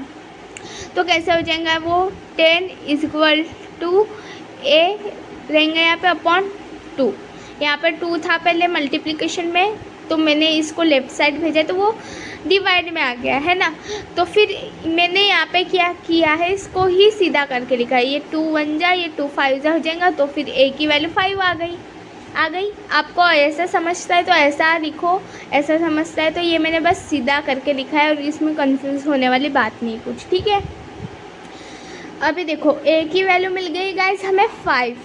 तो कैसे हो जाएगा वो? 10 इक्वल टू a रहेंगे यहाँ पे अपॉन 2। यहाँ पर 2 था पहले मल्टीप्लिकेशन में, तो मैंने इसको लेफ़्ट साइड भेजा तो वो डिवाइड में आ गया, है ना। तो फिर मैंने यहाँ पे क्या किया है, इसको ही सीधा करके लिखा है। ये 2 1 जा, ये 2 5 जा हो जाएगा, तो फिर a की वैल्यू 5 आ गई। आपको ऐसा समझता है तो ऐसा लिखो, ऐसा समझता है तो ये मैंने बस सीधा करके लिखा है, और इसमें कंफ्यूज होने वाली बात नहीं कुछ, ठीक है। अभी देखो a की वैल्यू मिल गई गाइस हमें 5।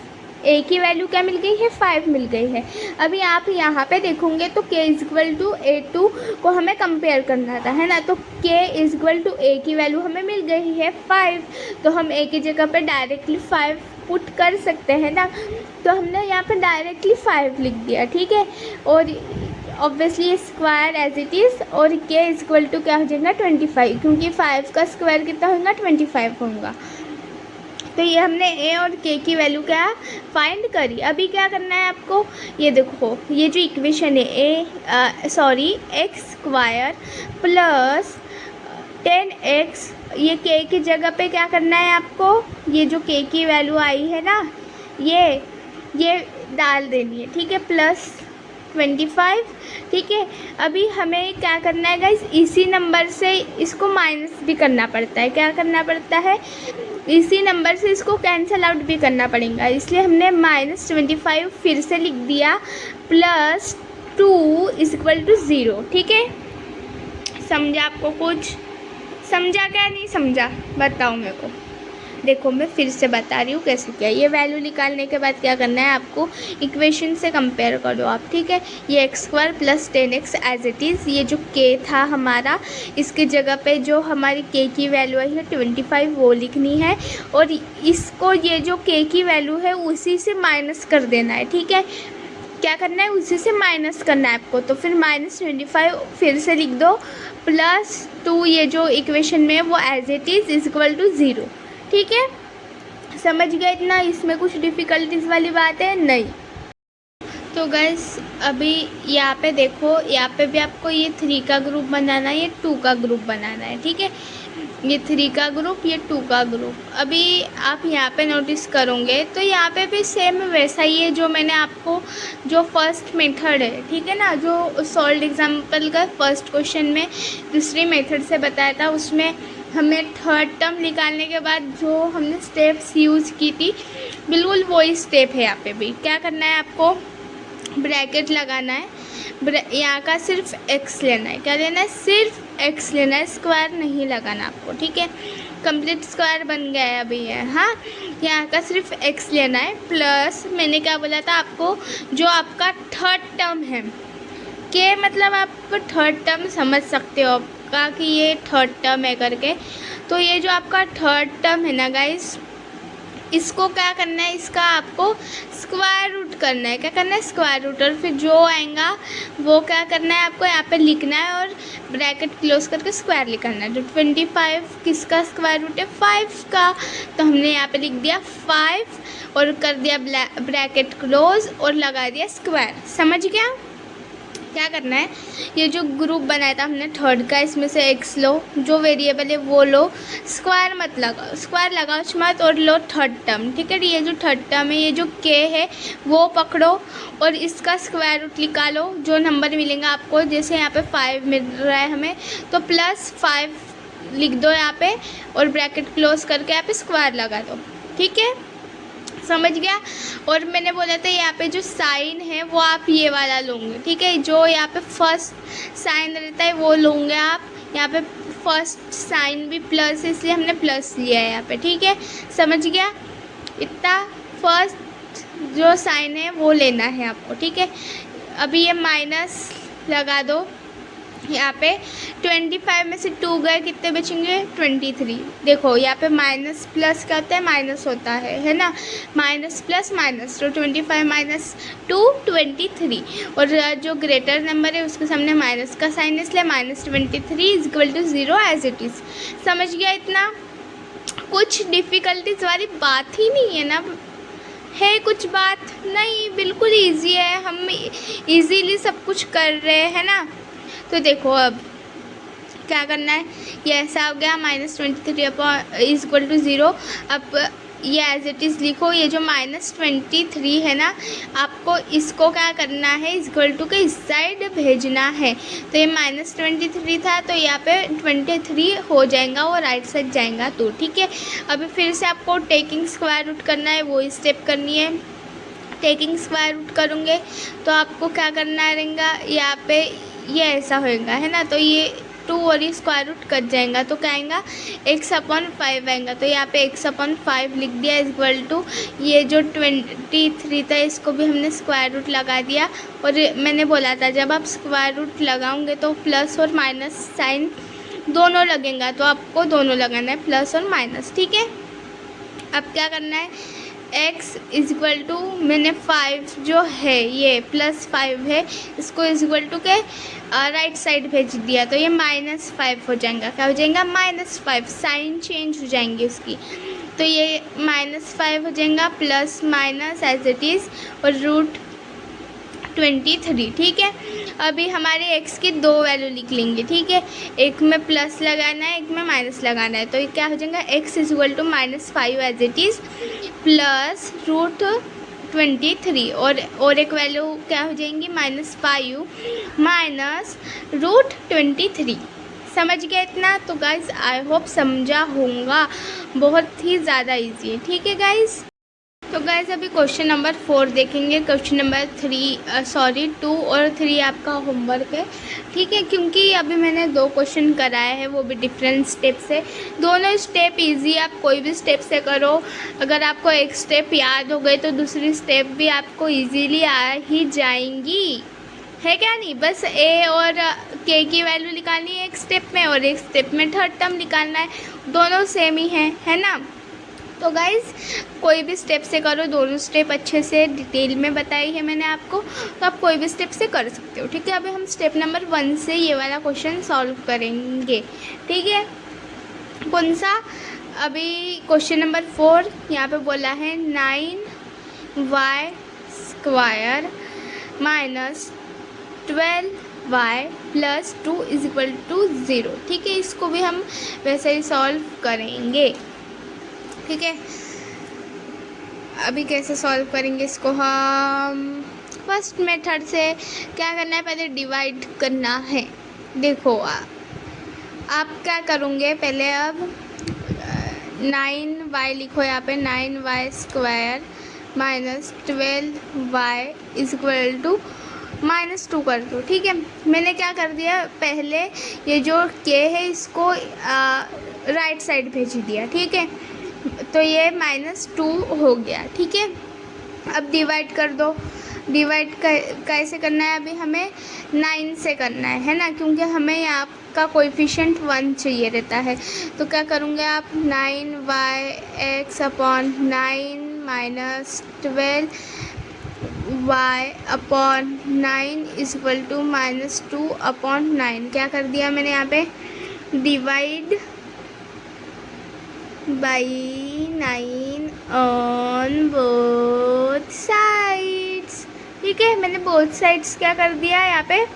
a की वैल्यू क्या मिल गई है? 5 मिल गई है। अभी आप यहाँ पे देखोगे तो k इक्वल टू a2 को हमें कंपेयर करना था, है ना। तो k इक्वल टू a की वैल्यू हमें मिल गई है 5, तो हम a की जगह पे डायरेक्टली 5 पुट कर सकते हैं ना। तो हमने यहाँ पे डायरेक्टली 5 लिख दिया, ठीक है। और ऑब्वियसली ये स्क्वायर एज इट इज़, और k इक्वल टू क्या हो जाएगा? 25, क्योंकि 5 का स्क्वायर कितना होगा? 25 होगा। तो ये हमने a और k की वैल्यू क्या फाइंड करी। अभी क्या करना है आपको? ये देखो, ये जो इक्वेशन है x स्क्वायर प्लस 10x, ये k की जगह पे क्या करना है आपको? ये जो k की वैल्यू आई है ना, ये डाल देनी है, ठीक है, प्लस 25, ठीक है। अभी हमें क्या करना है गाइस? इसी नंबर से इसको माइनस भी करना पड़ता है। क्या करना पड़ता है? इसी नंबर से इसको कैंसिल आउट भी करना पड़ेगा, इसलिए हमने -25 फिर से लिख दिया, प्लस 2 इक्वल टू 0, ठीक है। समझा? आपको कुछ समझा? क्या नहीं समझा बताओ मेरे को। देखो मैं फिर से बता रही हूँ कैसे किया। ये वैल्यू निकालने के बाद क्या करना है आपको? इक्वेशन से कंपेयर करो आप, ठीक है। ये x square plus 10x as it is, ये जो k था हमारा, इसके जगह पे जो हमारी k की वैल्यू आई है 25 वो लिखनी है, और इसको ये जो k की वैल्यू है उसी से माइनस कर देना है, ठीक है। क्या करना है? उसी से माइनस करना है आपको। तो फिर -25 फिर से लिख दो, प्लस 2 ये जो इक्वेशन में है वो as it is equal to 0, ठीक है। समझ गए इतना? इसमें कुछ डिफ़िकल्टीज वाली बात है नहीं। तो गाइस अभी यहाँ पे देखो, यहाँ पे भी आपको ये 3 का ग्रुप बनाना है, ये 2 का ग्रुप बनाना है, ठीक है। ये 3 का ग्रुप, ये 2 का ग्रुप। अभी आप यहाँ पे नोटिस करोगे तो यहाँ पे भी सेम वैसा ही है जो मैंने आपको, जो फर्स्ट मेथड है, ठीक है ना, जो सॉल्व एग्जाम्पल का फर्स्ट क्वेश्चन में दूसरी मेथड से बताया था, उसमें हमें थर्ड टर्म निकालने के बाद जो हमने स्टेप्स यूज़ की थी, बिल्कुल वही स्टेप है यहाँ पे भी। क्या करना है आपको? ब्रैकेट लगाना है, यहाँ का सिर्फ x लेना है। क्या लेना है? सिर्फ x लेना है, स्क्वायर नहीं लगाना आपको, ठीक है। कंप्लीट स्क्वायर बन गया है अभी ये। हाँ, यहाँ का सिर्फ x लेना है प्लस मैंने क्या बोला था आपको, जो आपका थर्ड टर्म है के मतलब आप थर्ड टर्म समझ सकते हो आपका कि ये थर्ड टर्म है करके। तो ये जो आपका थर्ड टर्म है ना गाइस, इसको क्या करना है, इसका आपको स्क्वायर रूट करना है। क्या करना है, स्क्वायर रूट। और फिर जो आएगा वो क्या करना है, आपको यहाँ पे लिखना है और ब्रैकेट क्लोज करके स्क्वायर लिखना है। तो 25 किसका स्क्वायर रूट है, 5 का। तो हमने यहाँ पे लिख दिया 5 और कर दिया ब्रैकेट क्लोज और लगा दिया स्क्वायर। समझ गया। क्या करना है, ये जो ग्रुप बनाया था हमने थर्ड का, इसमें से x लो, जो वेरिएबल है वो लो, स्क्वायर मत लगाओ, स्क्वायर लगाओ मत, और लो थर्ड टर्म। ठीक है, ये जो थर्ड टर्म है, ये जो k है वो पकड़ो और इसका स्क्वायर रूट निकालो। जो नंबर मिलेंगे आपको, जैसे यहाँ पे 5 मिल रहा है हमें, तो +5 लिख दो यहाँ पे और ब्रैकेट क्लोज करके यहाँ पे स्क्वायर लगा दो। ठीक है, समझ गया। और मैंने बोला था यहाँ पे जो साइन है वो आप ये वाला लोगे। ठीक है, जो यहाँ पे फर्स्ट साइन रहता है वो लोगे आप। यहाँ पे फर्स्ट साइन भी प्लस है इसलिए हमने प्लस लिया है यहाँ पे। ठीक है, समझ गया। इतना फर्स्ट जो साइन है वो लेना है आपको। ठीक है, अभी ये माइनस लगा दो यहाँ पे। 25 में से 2 गए, कितने बचेंगे, 23। देखो यहाँ पे माइनस प्लस क्या होता है, माइनस होता है ना, माइनस प्लस माइनस। तो 25 माइनस 2 23। और जो ग्रेटर नंबर है उसके सामने माइनस का साइन है, इसलिए -23 = 0 एज इट इज़। समझ गया। इतना कुछ डिफ़िकल्टीज वाली बात ही नहीं है ना, है कुछ बात नहीं, बिल्कुल ईजी है, हम ईजीली सब कुछ कर रहे हैं ना। तो देखो अब क्या करना है, ये ऐसा हो गया -23 = 0। अब ये एज इट इज़ लिखो। ये जो -23 है ना, आपको इसको क्या करना है, इक्वल टू के इस साइड भेजना है। तो ये -23 था तो यहाँ पे 23 हो जाएगा, वो राइट साइड जाएगा तो। ठीक है, अभी फिर से आपको टेकिंग स्क्वायर रूट करना है, वो स्टेप करनी है। टेकिंग स्क्वायर रूट करूँगे तो आपको क्या करना रहेगा, यहाँ पे ये ऐसा होएगा है ना, तो ये 2 और ये स्क्वायर रूट कट जाएगा तो क्या आएगा, x/5 आएगा। तो यहाँ पे x/5 लिख दिया इक्वल टू ये जो 23 था इसको भी हमने स्क्वायर रूट लगा दिया। और मैंने बोला था जब आप स्क्वायर रूट लगाओगे तो प्लस और माइनस साइन दोनों लगेगा, तो आपको दोनों लगाना है, प्लस और माइनस। ठीक है, अब क्या करना है, x इक्वल टू मैंने 5 जो है ये +5 है, इसको इक्वल टू के राइट साइड भेज दिया तो ये -5 हो जाएगा। क्या हो जाएगा, -5, साइन चेंज हो जाएंगी उसकी। तो ये -5 हो जाएगा, plus minus as it is और √23। ठीक है, अभी हमारे x की 2 वैल्यू लिख लेंगे। ठीक है, एक में प्लस लगाना है, एक में माइनस लगाना है। तो ये क्या हो जाएगा, x equal to -5 as it is plus √23 और एक वैल्यू क्या हो जाएंगी, -5 माइनस √23। समझ गया इतना। तो गाइज़ आई होप समझा होगा, बहुत ही ज़्यादा इजी है। ठीक है गाइज़, तो गाइज़ अभी क्वेश्चन नंबर 4 देखेंगे। क्वेश्चन नंबर 2 और 3 आपका होमवर्क है। ठीक है, क्योंकि अभी मैंने 2 क्वेश्चन कराए हैं, वो भी डिफरेंट स्टेप से। दोनों स्टेप इजी, आप कोई भी स्टेप से करो। अगर आपको एक स्टेप याद हो गई तो दूसरी स्टेप भी आपको इजीली आ ही जाएंगी, है क्या नहीं। बस a और k की वैल्यू निकालनी है एक स्टेप में और एक स्टेप में थर्ड टर्म निकालना है, दोनों सेम ही है ना। तो गाइज़ कोई भी स्टेप से करो, दोनों स्टेप अच्छे से डिटेल में बताई है मैंने आपको, तो आप कोई भी स्टेप से कर सकते हो। ठीक है, अभी हम स्टेप नंबर 1 से ये वाला क्वेश्चन सॉल्व करेंगे। ठीक है, कौन सा, अभी क्वेश्चन नंबर 4 यहाँ पे बोला है 9y² माइनस 12y + 2 = 0। ठीक है, इसको भी हम वैसे ही सॉल्व करेंगे। ठीक है, अभी कैसे सॉल्व करेंगे इसको, हम फर्स्ट मेथड से क्या करना है, पहले डिवाइड करना है। देखो आप क्या करोगे, पहले अब 9y लिखो यहाँ पे, 9y² माइनस 12y = -2 कर दो। ठीक है, मैंने क्या कर दिया, पहले ये जो k है इसको राइट साइड भेज दिया, ठीक है। तो ये -2 हो गया, ठीक है। अब डिवाइड कर दो। डिवाइड कैसे करना है, अभी हमें 9 से करना है ना, क्योंकि हमें यहाँ का कोएफिशिएंट 1 चाहिए रहता है। तो क्या करूँगे आप, 9y(x) upon 9 minus 12y/9 is equal to -2/9। क्या कर दिया मैंने यहाँ पे, divide by 9 on both sides, ठीक है। मैंने बोथ साइड्स क्या कर दिया, यहाँ पे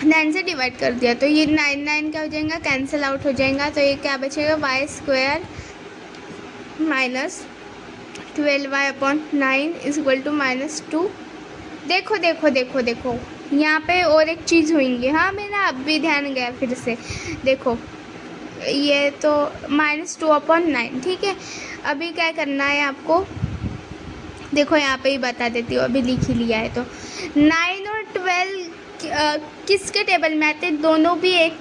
9 से डिवाइड कर दिया। तो ये 9 क्या हो जाएगा, कैंसिल आउट हो जाएगा। तो ये क्या बचेगा, y² minus 12y/9 is equal to -2। देखो देखो देखो देखो, यहाँ पे और एक चीज़ होंगी, हाँ मेरा अब भी ध्यान गया फिर से। देखो ये तो -2/9, ठीक है। अभी क्या करना है आपको, देखो यहाँ पे ही बता देती हूँ, अभी लिख ही लिया है। तो 9 और 12 किसके टेबल में आते हैं, दोनों भी एक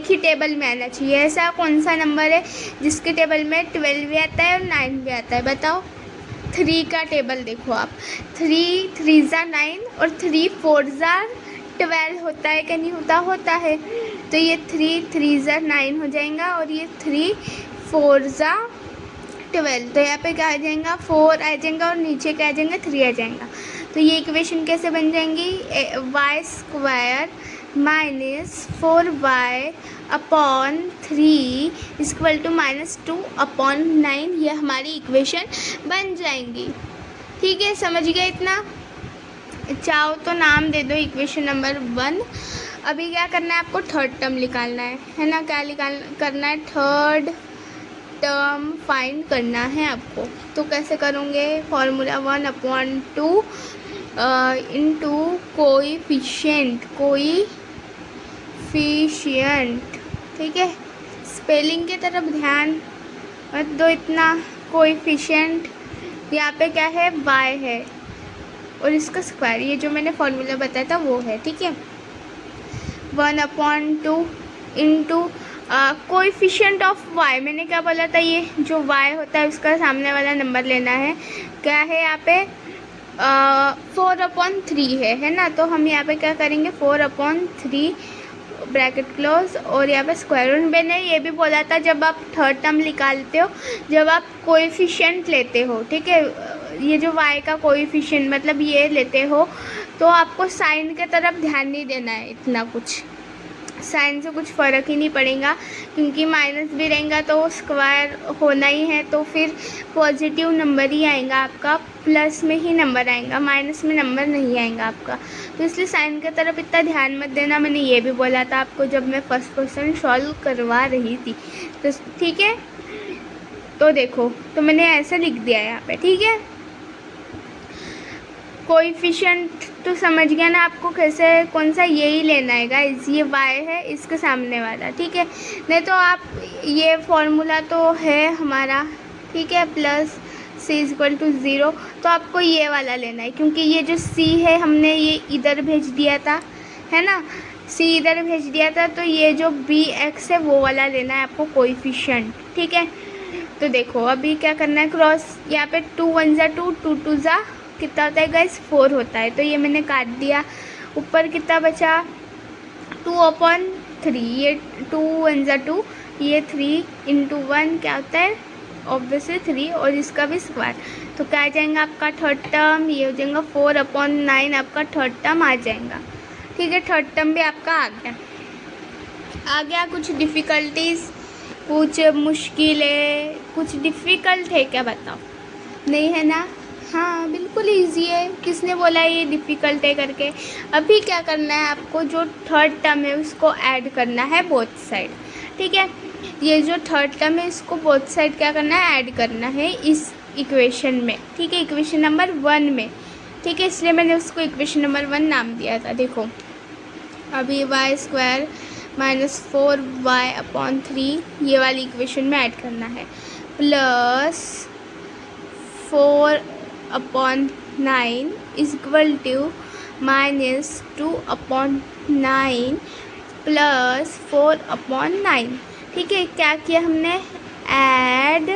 ही टेबल में आना चाहिए। ऐसा कौन सा नंबर है जिसके टेबल में 12 भी आता है और 9 भी आता है, बताओ। 3 का टेबल देखो आप, 3 3 × 9 और 3 4 × 12 होता है कि नहीं होता, होता है। तो ये 3 3 × 9 हो जाएगा और ये 3 4 × 12। तो यहाँ पे क्या आ जाएगा, 4 आ जाएगा और नीचे क्या आ जाएगा, 3 आ जाएगा। तो ये इक्वेशन कैसे बन जाएंगी, y² minus 4y/3 equal to -2/9, ये हमारी इक्वेशन बन जाएंगी, ठीक है। समझ गए इतना, चाहो तो नाम दे दो इक्वेशन नंबर 1। अभी क्या करना है आपको, थर्ड टर्म निकालना है ना। क्या करना है, थर्ड टर्म फाइंड करना है आपको। तो कैसे करोगे, फॉर्मूला 1/2 इंटू कोएफिशिएंट, ठीक है। स्पेलिंग की तरफ ध्यान मत दो इतना। कोएफिशिएंट यहाँ पे क्या है, y है और इसका स्क्वायर, ये जो मैंने फॉर्मूला बताया था वो है, ठीक है। 1/2 इंटू कोएफिशिएंट ऑफ y, मैंने क्या बोला था, ये जो y होता है उसका सामने वाला नंबर लेना है। क्या है यहाँ पे, 4/3 है ना। तो हम यहाँ पे क्या करेंगे, 4/3 ब्रैकेट क्लोज और यहाँ पे स्क्वायर रूट। मैंने ये भी बोला था जब आप थर्ड टर्म निकालते हो, जब आप कोएफिशिएंट लेते हो, ठीक है, ये जो y का कोएफिशिएंट मतलब ये लेते हो, तो आपको साइन के तरफ ध्यान नहीं देना है इतना कुछ। साइन से कुछ फ़र्क ही नहीं पड़ेगा, क्योंकि माइनस भी रहेगा तो स्क्वायर होना ही है, तो फिर पॉजिटिव नंबर ही आएगा आपका, प्लस में ही नंबर आएगा, माइनस में नंबर नहीं आएगा आपका। तो इसलिए साइन की तरफ इतना ध्यान मत देना। मैंने ये भी बोला था आपको जब मैं फर्स्ट क्वेश्चन सॉल्व करवा रही थी, तो ठीक है। तो देखो, तो मैंने ऐसा लिख दिया है यहाँ पे, ठीक है। कोएफिशिएंट तो समझ गया ना आपको कैसे, कौन सा, यही लेना है गाइस, ये y है इसके सामने वाला, ठीक है। नहीं तो आप, ये फॉर्मूला तो है हमारा, ठीक है, प्लस c इक्वल टू 0, तो आपको ये वाला लेना है, क्योंकि ये जो c है हमने ये इधर भेज दिया था, है ना, c इधर भेज दिया था, तो ये जो bx है वो वाला लेना है आपको कोएफिशिएंट, ठीक है। तो देखो अभी क्या करना है, क्रॉस, यहाँ पे 2 1 × 2 2 2 × कितना होता है गाइस, 4 होता है। तो ये मैंने काट दिया, ऊपर कितना बचा, 2/3, ये 2 1 × 2, ये 3 × 1 क्या होता है, ऑब्वियसली 3, और इसका भी स्क्वायर। तो क्या आ जाएगा आपका थर्ड टर्म, ये हो जाएगा 4/9, आपका थर्ड टर्म आ जाएगा, ठीक है। थर्ड टर्म भी आपका आ गया। कुछ डिफ़िकल्टीज़, कुछ मुश्किलें, कुछ डिफ़िकल्ट है क्या, बताओ, नहीं है ना। हाँ बिल्कुल इजी है, किसने बोला ये डिफ़िकल्ट है करके। अभी क्या करना है आपको, जो थर्ड टर्म है उसको ऐड करना है बोथ साइड, ठीक है। ये जो थर्ड टर्म है इसको बोथ साइड क्या करना है, ऐड करना है इस इक्वेशन में, ठीक है, इक्वेशन नंबर 1 में, ठीक है। इसलिए मैंने उसको इक्वेशन नंबर 1 नाम दिया था। देखो अभी y² माइनस 4y/3 ये वाली इक्वेशन में ऐड करना है, plus 4/9 is equal to -2/9 plus 4/9, ठीक है, क्या किया हमने, add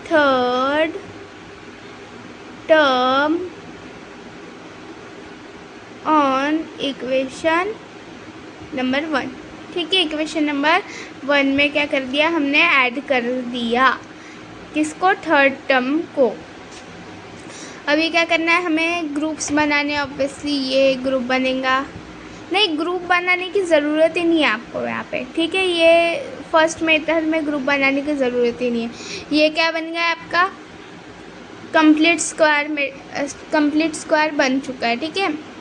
third term on equation number 1। ठीक है, इक्वेशन नंबर 1 में क्या कर दिया हमने, ऐड कर दिया किसको, थर्ड टर्म को। अभी क्या करना है, हमें ग्रुप्स बनाने, ऑब्वियसली ये ग्रुप बनेगा, नहीं ग्रुप बनाने की ज़रूरत ही नहीं है आपको यहाँ पे। ठीक है, ये फर्स्ट मेथड में ग्रुप बनाने की ज़रूरत ही नहीं है। ये क्या बन गया आपका, कंप्लीट स्क्वायर में, कंप्लीट स्क्वायर बन चुका है। ठीक है,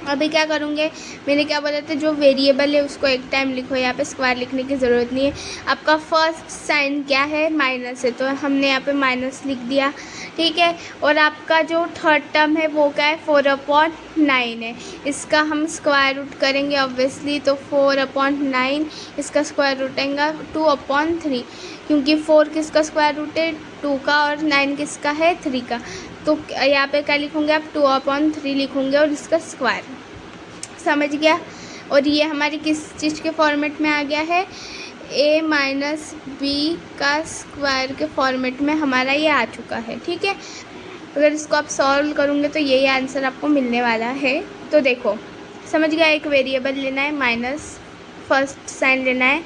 अभी क्या करूँगे, मैंने क्या बोला था, जो वेरिएबल है उसको एक टाइम लिखो, यहाँ पे स्क्वायर लिखने की ज़रूरत नहीं है। आपका फर्स्ट साइन क्या है, माइनस है, तो हमने यहाँ पे माइनस लिख दिया। ठीक है, और आपका जो थर्ड टर्म है वो क्या है, 4/9 है। इसका हम स्क्वायर रूट करेंगे ऑब्वियसली, तो 4/9 इसका स्क्वायर रूट आएगा 2/3, क्योंकि 4 किसका स्क्वायर रूट है, 2 का, और 9 किसका है, 3 का। तो यहाँ पे क्या लिखोगे आप, 2/3 लिखोगे और इसका स्क्वायर, समझ गया। और ये हमारी किस चीज़ के फॉर्मेट में आ गया है, a माइनस बी का स्क्वायर के फॉर्मेट में हमारा ये आ चुका है। ठीक है, अगर इसको आप सॉल्व करोगे तो यही आंसर आपको मिलने वाला है। तो देखो, समझ गया, एक वेरिएबल लेना है, माइनस फर्स्ट साइन लेना है,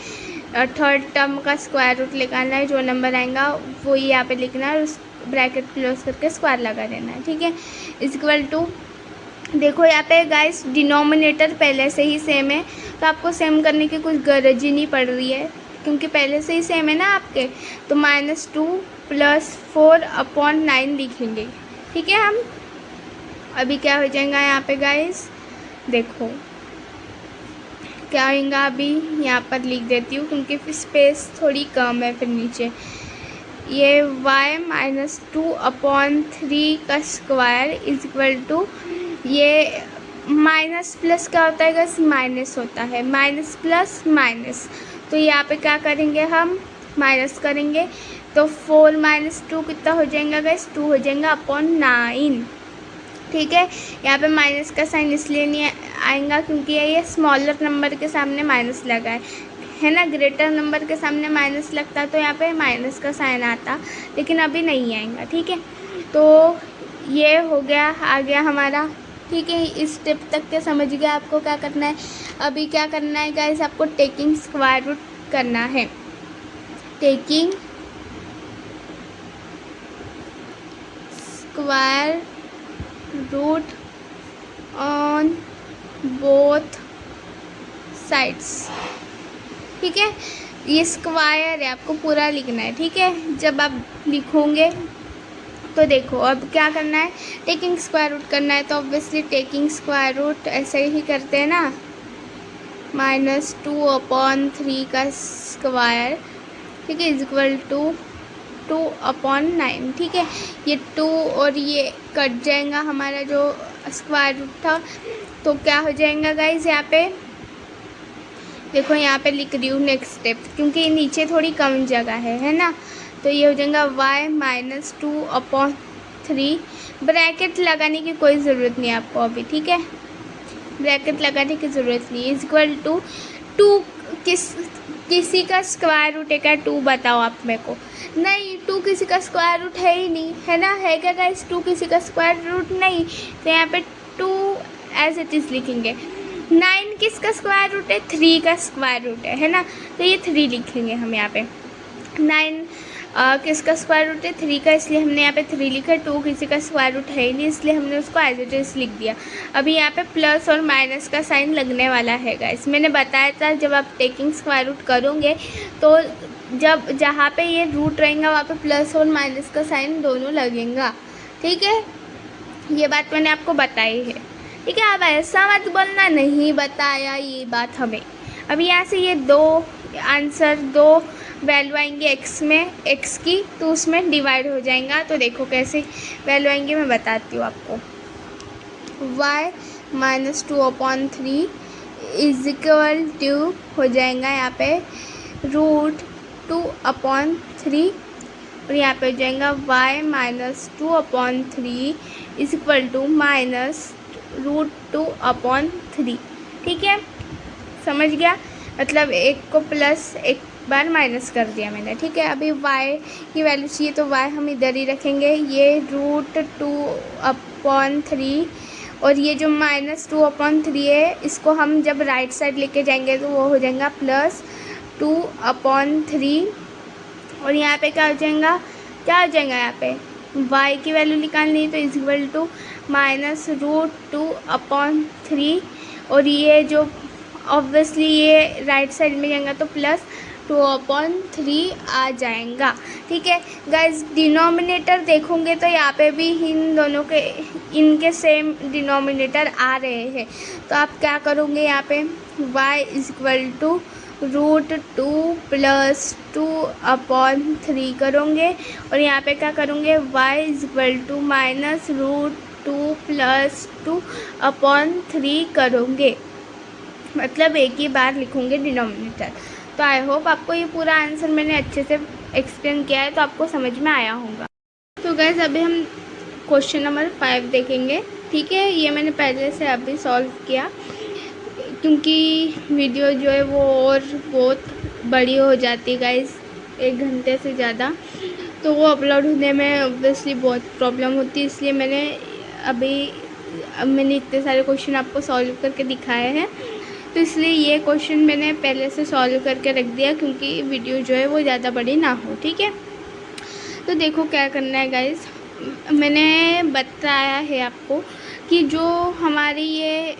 थर्ड टर्म का स्क्वायर रूट निकालना है, जो नंबर आएगा वो यहाँ पे लिखना है, उस ब्रैकेट क्लोज करके स्क्वायर लगा देना है। ठीक है, इक्वल टू, देखो यहाँ पे गाइस डिनोमिनेटर पहले से ही सेम है, तो आपको सेम करने की कुछ गरज ही नहीं पड़ रही है, क्योंकि पहले से ही सेम है ना आपके। तो -2 + 4/9 लिखेंगे। ठीक है, हम अभी क्या हो जाएगा यहाँ पे गाइस, देखो क्या होगा, अभी यहाँ पर लिख देती हूँ क्योंकि फिर स्पेस थोड़ी कम है फिर नीचे। ये y - 2/3 का स्क्वायर इज इक्वल टू, ये माइनस प्लस क्या होता है गैस, माइनस होता है, माइनस प्लस माइनस। तो यहाँ पे क्या करेंगे हम, माइनस करेंगे, तो 4 - 2 कितना हो जाएगा गैस, 2 हो जाएगा /9। ठीक है, यहाँ पे माइनस का साइन इसलिए नहीं आएगा क्योंकि ये स्मॉलर नंबर के सामने माइनस लगा है ना, ग्रेटर नंबर के सामने माइनस लगता तो यहाँ पे माइनस का साइन आता, लेकिन अभी नहीं आएगा। ठीक है, तो ये हो गया, आ गया हमारा। ठीक है, इस स्टेप तक के समझ गया आपको क्या करना है। अभी क्या करना है गाइस, आपको टेकिंग स्क्वायर रूट करना है, taking square root on both sides. ठीक है, ये स्क्वायर है, आपको पूरा लिखना है। ठीक है, जब आप लिखोगे तो देखो अब क्या करना है, टेकिंग स्क्वायर रूट करना है, तो ऑब्वियसली टेकिंग स्क्वायर रूट ऐसे ही करते हैं ना, -2/3 का स्क्वायर। ठीक है, इज इक्वल टू 2/9। ठीक है, ये 2 और ये कट जाएगा हमारा जो स्क्वायर रूट था, तो क्या हो जाएगा गाइज, यहाँ पे देखो, यहाँ पे लिख रही हूँ नेक्स्ट स्टेप, क्योंकि नीचे थोड़ी कम जगह है ना। तो ये हो जाएगा y - 2/3, ब्रैकेट लगाने की कोई ज़रूरत नहीं आपको अभी। ठीक है, ब्रैकेट लगाने की ज़रूरत नहीं, इज इक्वल टू 2, किसी का स्क्वायर रूट है क्या, 2 बताओ आप मेरे को। नहीं, 2 किसी का स्क्वायर रूट है ही नहीं, है ना, है क्या गाइस, 2 किसी का स्क्वायर रूट नहीं, तो यहाँ पे 2 एज इट इज़ लिखेंगे। 9 किसका स्क्वायर रूट है, 3 का स्क्वायर रूट है ना, तो ये 3 लिखेंगे हम यहाँ पे। 9 किसका स्क्वायर रूट है, 3 का, इसलिए हमने यहाँ पे 3 लिखा। 2 किसी का स्क्वायर रूट है ही नहीं, इसलिए हमने उसको एज इट इज़ लिख दिया। अभी यहाँ पे प्लस और माइनस का साइन लगने वाला है गाइस, मैंने बताया था जब आप टेकिंग स्क्वायर रूट करोगे तो जब जहाँ पे ये रूट रहेगा वहाँ पे प्लस और माइनस का साइन दोनों लगेगा। ठीक है, ये बात मैंने आपको बताई है। ठीक है, आप ऐसा मत बोलना नहीं बताया ये बात हमें। अभी यहाँ से ये 2 आंसर, 2 वैल्यू आएंगे एक्स में, एक्स की, तो उसमें डिवाइड हो जाएगा। तो देखो कैसे वैल्यू आएंगे, मैं बताती हूँ आपको। y - 2/3 इज इक्वल टू हो जाएगा यहाँ पे √2/3, और यहाँ पे हो जाएगा y - 2/3 इज इक्वल टू -√2/3। ठीक है, समझ गया, मतलब एक को प्लस, एक बार माइनस कर दिया मैंने, ठीक है। अभी y की वैल्यू चाहिए तो y हम इधर ही रखेंगे, ये √2/3, और ये जो -2/3 है इसको हम जब राइट साइड लेके जाएंगे तो वो हो जाएगा +2/3, और यहाँ पे क्या हो जाएगा, यहाँ पे y की वैल्यू निकालनी है तो इक्वल टू -√2/3, और ये जो ऑब्वियसली ये राइट साइड में जाएगा तो +2/3 आ जाएगा, ठीक है गाइज। डिनोमिनेटर देखोगे तो यहाँ पे भी इन दोनों के इनके सेम डिनोमिनेटर आ रहे हैं, तो आप क्या करोगे, यहाँ पे y इक्वल टू √2 + 2/3 करोगे, और यहाँ पे क्या करोगे, y इक्वल टू -√2 + 2/3 करोगे, मतलब एक ही बार लिखोगे डिनोमिनेटर। तो आई होप आपको ये पूरा आंसर मैंने अच्छे से एक्सप्लेन किया है तो आपको समझ में आया होगा। तो गाइस अभी हम क्वेश्चन नंबर 5 देखेंगे, ठीक है। ये मैंने पहले से अभी सॉल्व किया, क्योंकि वीडियो जो है वो और बहुत बड़ी हो जाती है गाइस, 1 घंटे से ज़्यादा, तो वो अपलोड होने में ऑब्वियसली बहुत प्रॉब्लम होती है, इसलिए मैंने इतने सारे क्वेश्चन आपको सॉल्व करके दिखाए हैं, तो इसलिए ये क्वेश्चन मैंने पहले से सॉल्व करके रख दिया, क्योंकि वीडियो जो है वो ज़्यादा बड़ी ना हो, ठीक है। तो देखो क्या करना है गाइस, मैंने बताया है आपको कि जो हमारी ये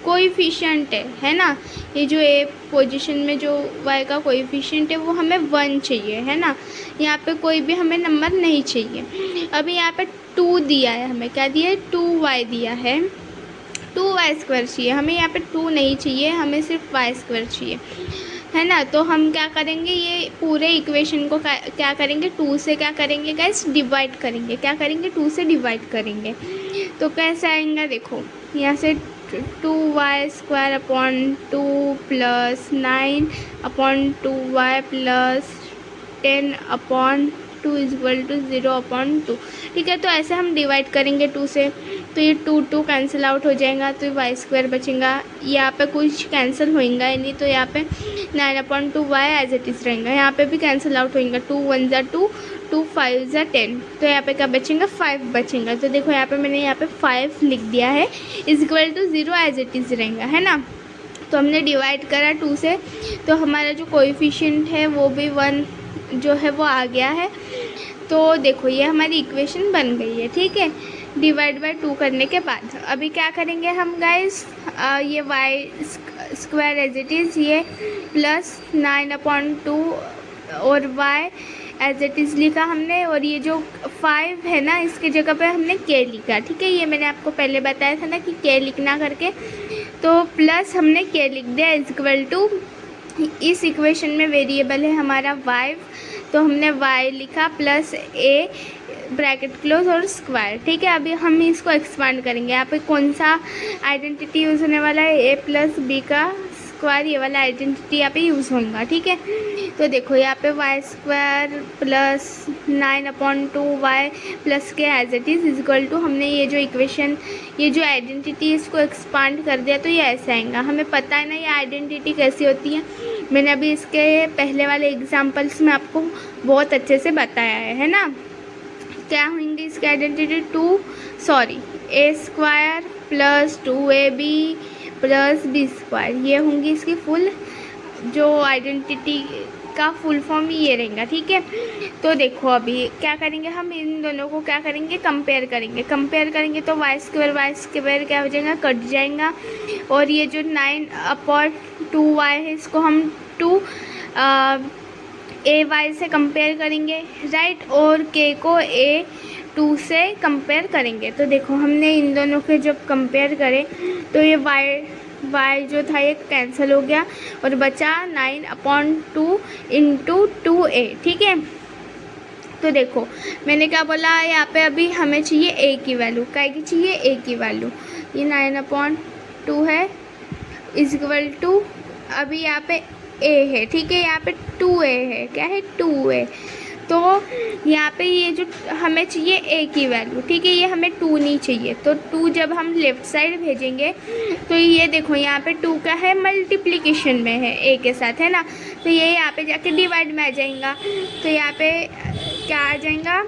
कोएफिशिएंट है ना, ये जो ए पोजीशन में जो y का कोएफिशिएंट है वो हमें 1 चाहिए, है ना। यहाँ पे कोई भी हमें नंबर नहीं चाहिए। अभी यहाँ पे 2 दिया है, हमें क्या दिया है, 2y दिया है, 2y² चाहिए हमें, यहाँ पे 2 नहीं चाहिए, हमें सिर्फ y² चाहिए, है ना। तो हम क्या करेंगे, ये पूरे इक्वेशन को क्या करेंगे, 2 से क्या करेंगे गाइस, डिवाइड करेंगे। क्या करेंगे, 2 से डिवाइड करेंगे, तो कैसे आएगा, देखो यहाँ से 2y²/2 + 9/2y + 10/2 = 0/2, ठीक है। तो ऐसे हम डिवाइड करेंगे 2 से, तो ये 2 कैंसिल आउट हो जाएगा, तो y² बचेगा, यहाँ पे कुछ कैंसिल होएगा ही नहीं, तो यहाँ पे 9/2y एज इट इज़ रहेगा, यहाँ पे भी कैंसिल आउट होएगा, 2 × 1 = 2, 2 × 5 = 10, तो यहाँ पे क्या बचेगा, 5 बचेगा। तो देखो यहाँ पे मैंने यहाँ पे 5 लिख दिया है, equal to 0 as it is रहेगा, है ना। तो हमने डिवाइड करा 2 से, तो हमारा जो कोएफिशिएंट है वो भी 1 जो है वो आ गया है। तो देखो ये हमारी इक्वेशन बन गई है, ठीक है, डिवाइड बाय 2 करने के बाद। अभी क्या करेंगे हम गाइस, ये y² एज इट इज़, ये +9/2 और y एज इट इज़ लिखा हमने, और ये जो 5 है ना इसकी जगह पे हमने k लिखा, ठीक है। ये मैंने आपको पहले बताया था ना कि k लिखना करके, तो प्लस हमने k लिख दिया इक्वल टू, इस इक्वेशन में वेरिएबल है हमारा y, तो हमने y लिखा +a ब्रैकेट क्लोज और स्क्वायर, ठीक है। अभी हम इसको एक्सपांड करेंगे, यहाँ पे कौन सा आइडेंटिटी यूज़ होने वाला है, a + b का स्क्वायर, ये वाला आइडेंटिटी यहाँ पे यूज़ होगा, ठीक है। तो देखो यहाँ पे y² + 9/2y + k as it is equal to, हमने ये जो इक्वेशन, ये जो आइडेंटिटी इसको एक्सपांड कर दिया, तो ये ऐसे आएगा। हमें पता है ना ये आइडेंटिटी कैसी होती है, मैंने अभी इसके पहले वाले एग्जाम्पल्स में आपको बहुत अच्छे से बताया है ना। क्या होंगी इसकी आइडेंटिटी, a² + 2ab + b², ये होंगी इसकी फुल जो आइडेंटिटी का फुल फॉर्म ये रहेगा, ठीक है। तो देखो अभी क्या करेंगे, हम इन दोनों को क्या करेंगे, कंपेयर करेंगे तो y² क्या हो जाएगा, कट जाएगा, और ये जो 9/2y है इसको हम 2ay से कंपेयर करेंगे, राइट, और k को a2 से कंपेयर करेंगे। तो देखो हमने इन दोनों के जब कंपेयर करें तो ये y जो था ये कैंसिल हो गया और बचा 9/2 × 2a, ठीक है। तो देखो मैंने क्या बोला, यहाँ पे अभी हमें चाहिए a की वैल्यू, काय की चाहिए, a की वैल्यू, ये 9/2 है इक्वल टू, अभी यहाँ पे a है, ठीक है, यहाँ पे 2a है, क्या है, 2a, तो यहाँ पे ये जो हमें चाहिए ए की वैल्यू, ठीक है, ये हमें 2 नहीं चाहिए। तो 2 जब हम लेफ़्ट साइड भेजेंगे तो ये देखो यहाँ पे 2 का है मल्टीप्लिकेशन में है ए के साथ, है ना, तो ये यहाँ पे जाके डिवाइड में आ जाएगा। तो यहाँ पे क्या आ जाएगा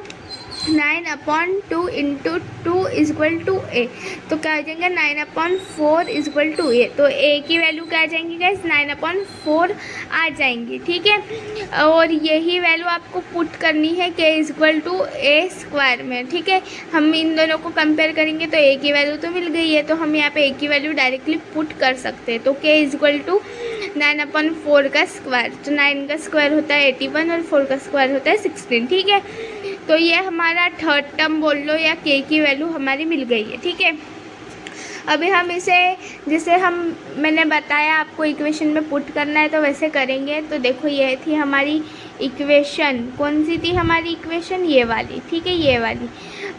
9/2 इंटू 2 इजक्वल टू ए, तो क्या आ जाएगा 9/4 इजक्वल टू ए। तो ए की वैल्यू क्या आ जाएंगी गाइस 9/4 आ जाएंगी, ठीक है। और यही वैल्यू आपको पुट करनी है के इजक्वल टू ए स्क्वायर में, ठीक है। हम इन दोनों को कंपेयर करेंगे तो ए की वैल्यू तो मिल गई है, तो हम यहाँ पे ए की वैल्यू डायरेक्टली पुट कर सकते हैं। तो के इजक्वल टू 9/4 का स्क्वायर, तो 9 का स्क्वायर होता है 81 और 4 का स्क्वायर होता है 16, ठीक है। तो ये हमारा थर्ड टर्म बोल लो या के की वैल्यू हमारी मिल गई है, ठीक है। अभी हम इसे जैसे मैंने बताया आपको इक्वेशन में पुट करना है तो वैसे करेंगे। तो देखो ये थी हमारी इक्वेशन, कौन सी थी हमारी इक्वेशन, ये वाली, ठीक है, ये वाली।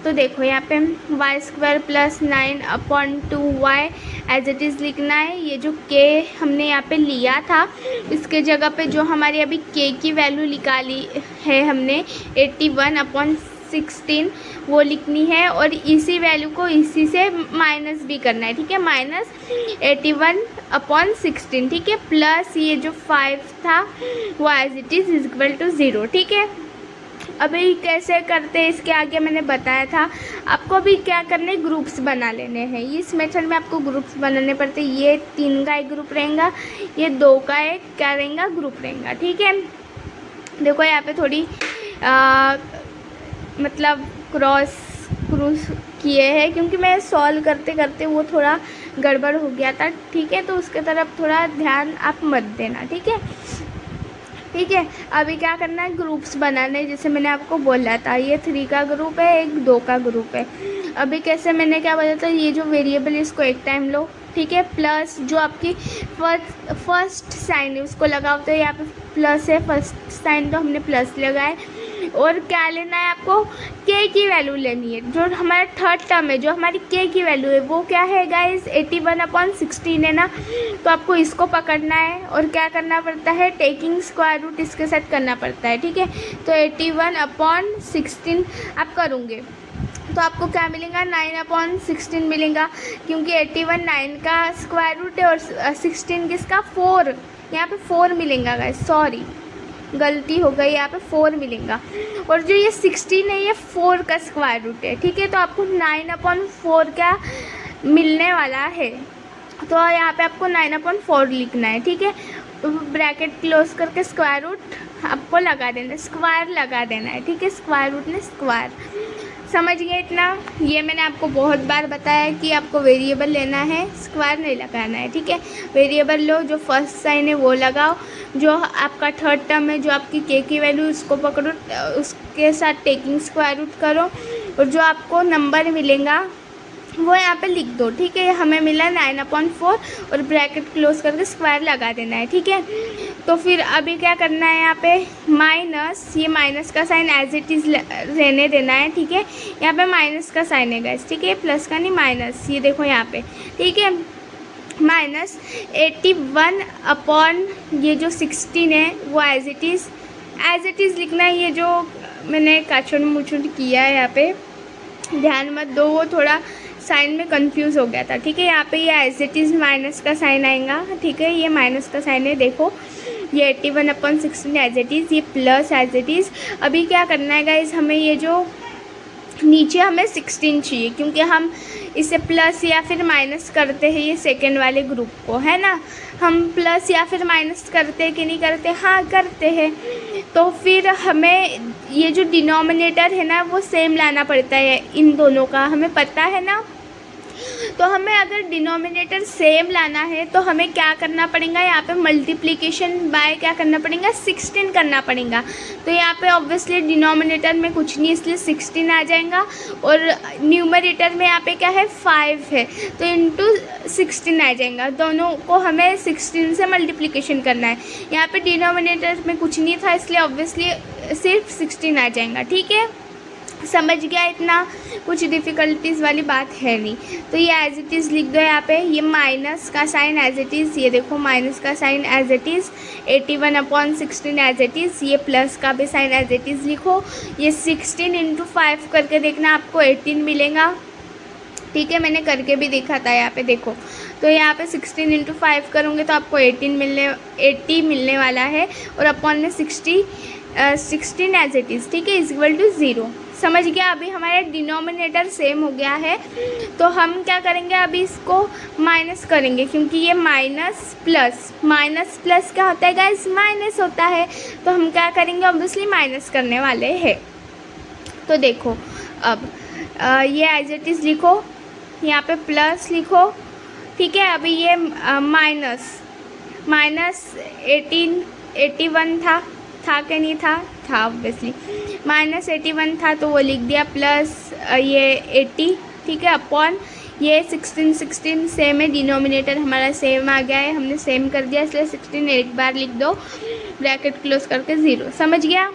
तो देखो यहाँ पे y² plus 9/2y as it is लिखना है। ये जो k हमने यहाँ पे लिया था इसके जगह पे जो हमारी अभी k की वैल्यू निकाली है हमने 81/16 वो लिखनी है, और इसी वैल्यू को इसी से माइनस भी करना है, ठीक है, -81/16, ठीक है, प्लस ये जो 5 था वो as it is equal to 0, ठीक है। अभी कैसे करते हैं इसके आगे मैंने बताया था आपको। अभी क्या करने, ग्रुप्स बना लेने हैं। इस मेथड में आपको ग्रुप्स बनाने पड़ते हैं। ये 3 का एक ग्रुप रहेगा, ये 2 का एक क्या रहेगा ग्रुप रहेगा, ठीक है। देखो यहाँ पे थोड़ी मतलब क्रॉस किए हैं क्योंकि मैं सॉल्व करते करते वो थोड़ा गड़बड़ हो गया था, ठीक है, तो उसके तरफ थोड़ा ध्यान आप मत देना, ठीक है, ठीक है। अभी क्या करना है, ग्रुप्स बनाने हैं, जैसे मैंने आपको बोला था ये 3 का ग्रुप है, एक 2 का ग्रुप है। अभी कैसे मैंने क्या बोला था, ये जो वेरिएबल है इसको एक टाइम लो, ठीक है, प्लस जो आपकी फर्स्ट साइन है उसको लगाओ। तो यहाँ पे प्लस है, फर्स्ट साइन तो हमने प्लस लगाए। और क्या लेना है आपको, के की वैल्यू लेनी है। जो हमारा थर्ड टर्म है, जो हमारी के की वैल्यू है वो क्या है गाइस 81/16 है ना, तो आपको इसको पकड़ना है और क्या करना पड़ता है, टेकिंग स्क्वायर रूट इसके साथ करना पड़ता है, ठीक है। तो 81/16 आप करोगे तो आपको क्या मिलेगा 9/16 मिलेगा, क्योंकि 81 9 का स्क्वायर रूट है और 16 किसका 4, यहाँ पे 4 मिलेगा गाइस, सॉरी गलती हो गई, यहाँ पे 4 मिलेगा। और जो ये 16 है ये 4 का स्क्वायर रूट है, ठीक है, तो आपको 9/4 का मिलने वाला है। तो यहाँ पे आपको 9/4 लिखना है, ठीक है। ब्रैकेट क्लोज करके स्क्वायर रूट आपको लगा देना, स्क्वायर लगा देना है, ठीक है, स्क्वायर रूट ने स्क्वायर, समझ गए इतना। ये मैंने आपको बहुत बार बताया कि आपको वेरिएबल लेना है, स्क्वायर नहीं लगाना है, ठीक है। वेरिएबल लो, जो फर्स्ट साइन है वो लगाओ, जो आपका थर्ड टर्म है, जो आपकी के की वैल्यू उसको पकड़ो, उसके साथ टेकिंग स्क्वायर रूट करो, और जो आपको नंबर मिलेगा वो यहाँ पे लिख दो, ठीक है। हमें मिला 9/4 और ब्रैकेट क्लोज करके स्क्वायर लगा देना है, ठीक है। तो फिर अभी क्या करना है, यहाँ पे माइनस, ये माइनस का साइन एज इट इज़ रहने देना है, ठीक है। यहाँ पे माइनस का साइन है गाइस, ठीक है, प्लस का नहीं माइनस, ये देखो यहाँ पे, ठीक है, माइनस 81 ये जो 16 है वो एज इट इज़ लिखना है। ये जो मैंने काचुन मुचुन किया है यहाँ पे ध्यान मत दो, वो थोड़ा साइन में कंफ्यूज हो गया था, ठीक है। यहाँ पे ये एज इट इज़ माइनस का साइन आएगा, ठीक है, ये माइनस का साइन है, देखो ये 81/16 एज इट इज़, ये प्लस एज इट इज़। अभी क्या करना है गाइस, हमें ये जो नीचे हमें 16 चाहिए, क्योंकि हम इसे प्लस या फिर माइनस करते हैं ये सेकेंड वाले ग्रुप को, है ना। हम प्लस या फिर माइनस करते हैं कि नहीं करते, हाँ करते हैं। तो फिर हमें ये जो डिनोमिनेटर है ना वो सेम लाना पड़ता है इन दोनों का, हमें पता है ना। तो हमें अगर डिनोमिनेटर सेम लाना है तो हमें क्या करना पड़ेगा, यहाँ पे मल्टीप्लिकेशन बाय क्या करना पड़ेगा 16 करना पड़ेगा। तो यहाँ पे ऑब्वियसली डिनोमिनेटर में कुछ नहीं, इसलिए 16 आ जाएगा, और न्यूमरेटर में यहाँ पे क्या है 5 है, तो इंटू 16 आ जाएगा। दोनों को हमें 16 से मल्टीप्लिकेशन करना है। यहाँ पे डिनोमिनेटर में कुछ नहीं था इसलिए ऑब्वियसली सिर्फ 16 आ जाएगा, ठीक है। समझ गया? इतना कुछ डिफ़िकल्टीज़ वाली बात है नहीं। तो ये एज इट इज़ लिख दो यहाँ पे। ये माइनस का साइन एज इट इज़, ये देखो माइनस का sign as it is, 81/16 as it is. ये प्लस का भी साइन एज इट इज़ लिखो। ये 16 × 5 करके देखना, आपको 18 मिलेगा। ठीक है, मैंने करके भी देखा था यहाँ पे, देखो। तो यहाँ पे 16 × 5 करूँगे तो आपको 80 मिलने वाला है, और अपॉन में 16 एज इट इज़। ठीक है, इक्वल टू 0। समझ गया? अभी हमारा डिनोमिनेटर सेम हो गया है, तो हम क्या करेंगे, अभी इसको माइनस करेंगे, क्योंकि ये माइनस प्लस क्या होता है गाइस? माइनस होता है। तो हम क्या करेंगे, ऑब्वियसली माइनस करने वाले हैं। तो देखो अब ये एज इट इज़ लिखो, यहाँ पे प्लस लिखो। ठीक है, अभी ये माइनस 81 था कि नहीं था ऑब्वियसली -81 था, तो वो लिख दिया, प्लस ये 80। ठीक है, अपॉन ये 16 सेम है, डिनोमिनेटर हमारा सेम आ गया है, हमने सेम कर दिया, इसलिए 16 एक बार लिख दो, ब्रैकेट क्लोज करके 0। समझ गया?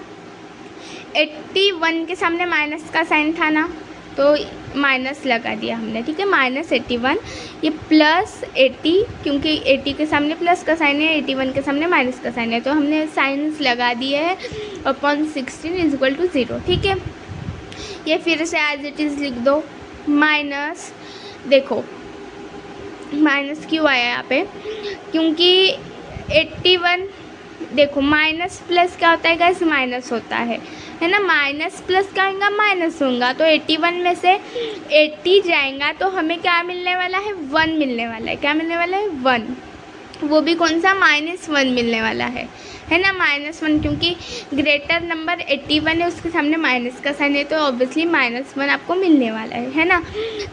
81 के सामने माइनस का साइन था ना, तो माइनस लगा दिया हमने। ठीक है, -81, ये प्लस 80, क्योंकि 80 के सामने प्लस का साइन है, 81 के सामने माइनस का साइन है, तो हमने साइंस लगा दिए है, अपॉन 16 इक्वल टू 0। ठीक है, ये फिर से एज इट इज़ लिख दो। माइनस, देखो माइनस क्यों आया यहाँ पे, क्योंकि 81, देखो माइनस प्लस क्या होता है गाइस? माइनस होता है ना। माइनस प्लस क्या होगा? माइनस होगा। तो 81 में से 80 जाएगा, तो हमें क्या मिलने वाला है? 1 मिलने वाला है। क्या मिलने वाला है? 1। वो भी कौन सा? -1 मिलने वाला है ना, -1, क्योंकि ग्रेटर नंबर 81 है, उसके सामने माइनस का साइन है, तो ऑब्वियसली -1 आपको मिलने वाला है ना।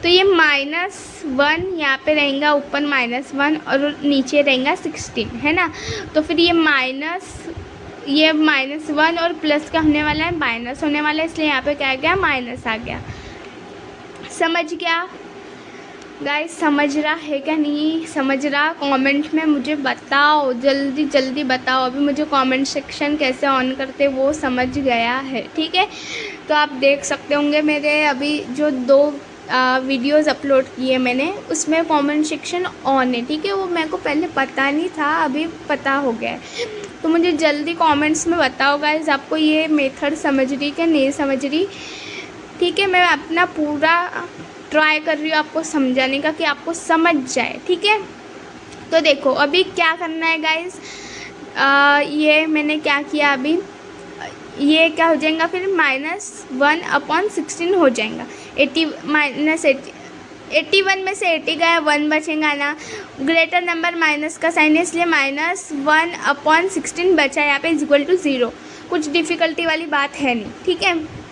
तो ये -1 यहाँ पे रहेगा, ऊपर -1 और नीचे रहेगा 16, है ना। तो फिर ये -1 और प्लस का होने वाला है, माइनस होने वाला है, इसलिए यहाँ पे क्या आ गया? माइनस आ गया। समझ गया गाइस? समझ रहा है क्या नहीं समझ रहा? कमेंट में मुझे बताओ, जल्दी बताओ। अभी मुझे कमेंट सेक्शन कैसे ऑन करते वो समझ गया है। ठीक है, तो आप देख सकते होंगे मेरे अभी जो 2 वीडियोज़ अपलोड किए मैंने, उसमें कमेंट सेक्शन ऑन है। ठीक है, वो मेरे को पहले पता नहीं था, अभी पता हो गया है। तो मुझे जल्दी कमेंट्स में बताओ गाइस, आपको ये मेथड समझ रही कि नहीं समझ रही। ठीक है, मैं अपना पूरा ट्राई कर रही हूँ आपको समझाने का, कि आपको समझ जाए। ठीक है, तो देखो अभी क्या करना है गाइस, ये मैंने क्या किया, अभी ये क्या हो जाएगा, फिर -1/16 हो जाएगा। 81 में से 80 गया, 1 बचेगा ना। ग्रेटर नंबर माइनस का साइन है, इसलिए -1/16 बचा, यहाँ पे इक्वल टू 0। कुछ डिफ़िकल्टी वाली बात है नहीं। ठीक है,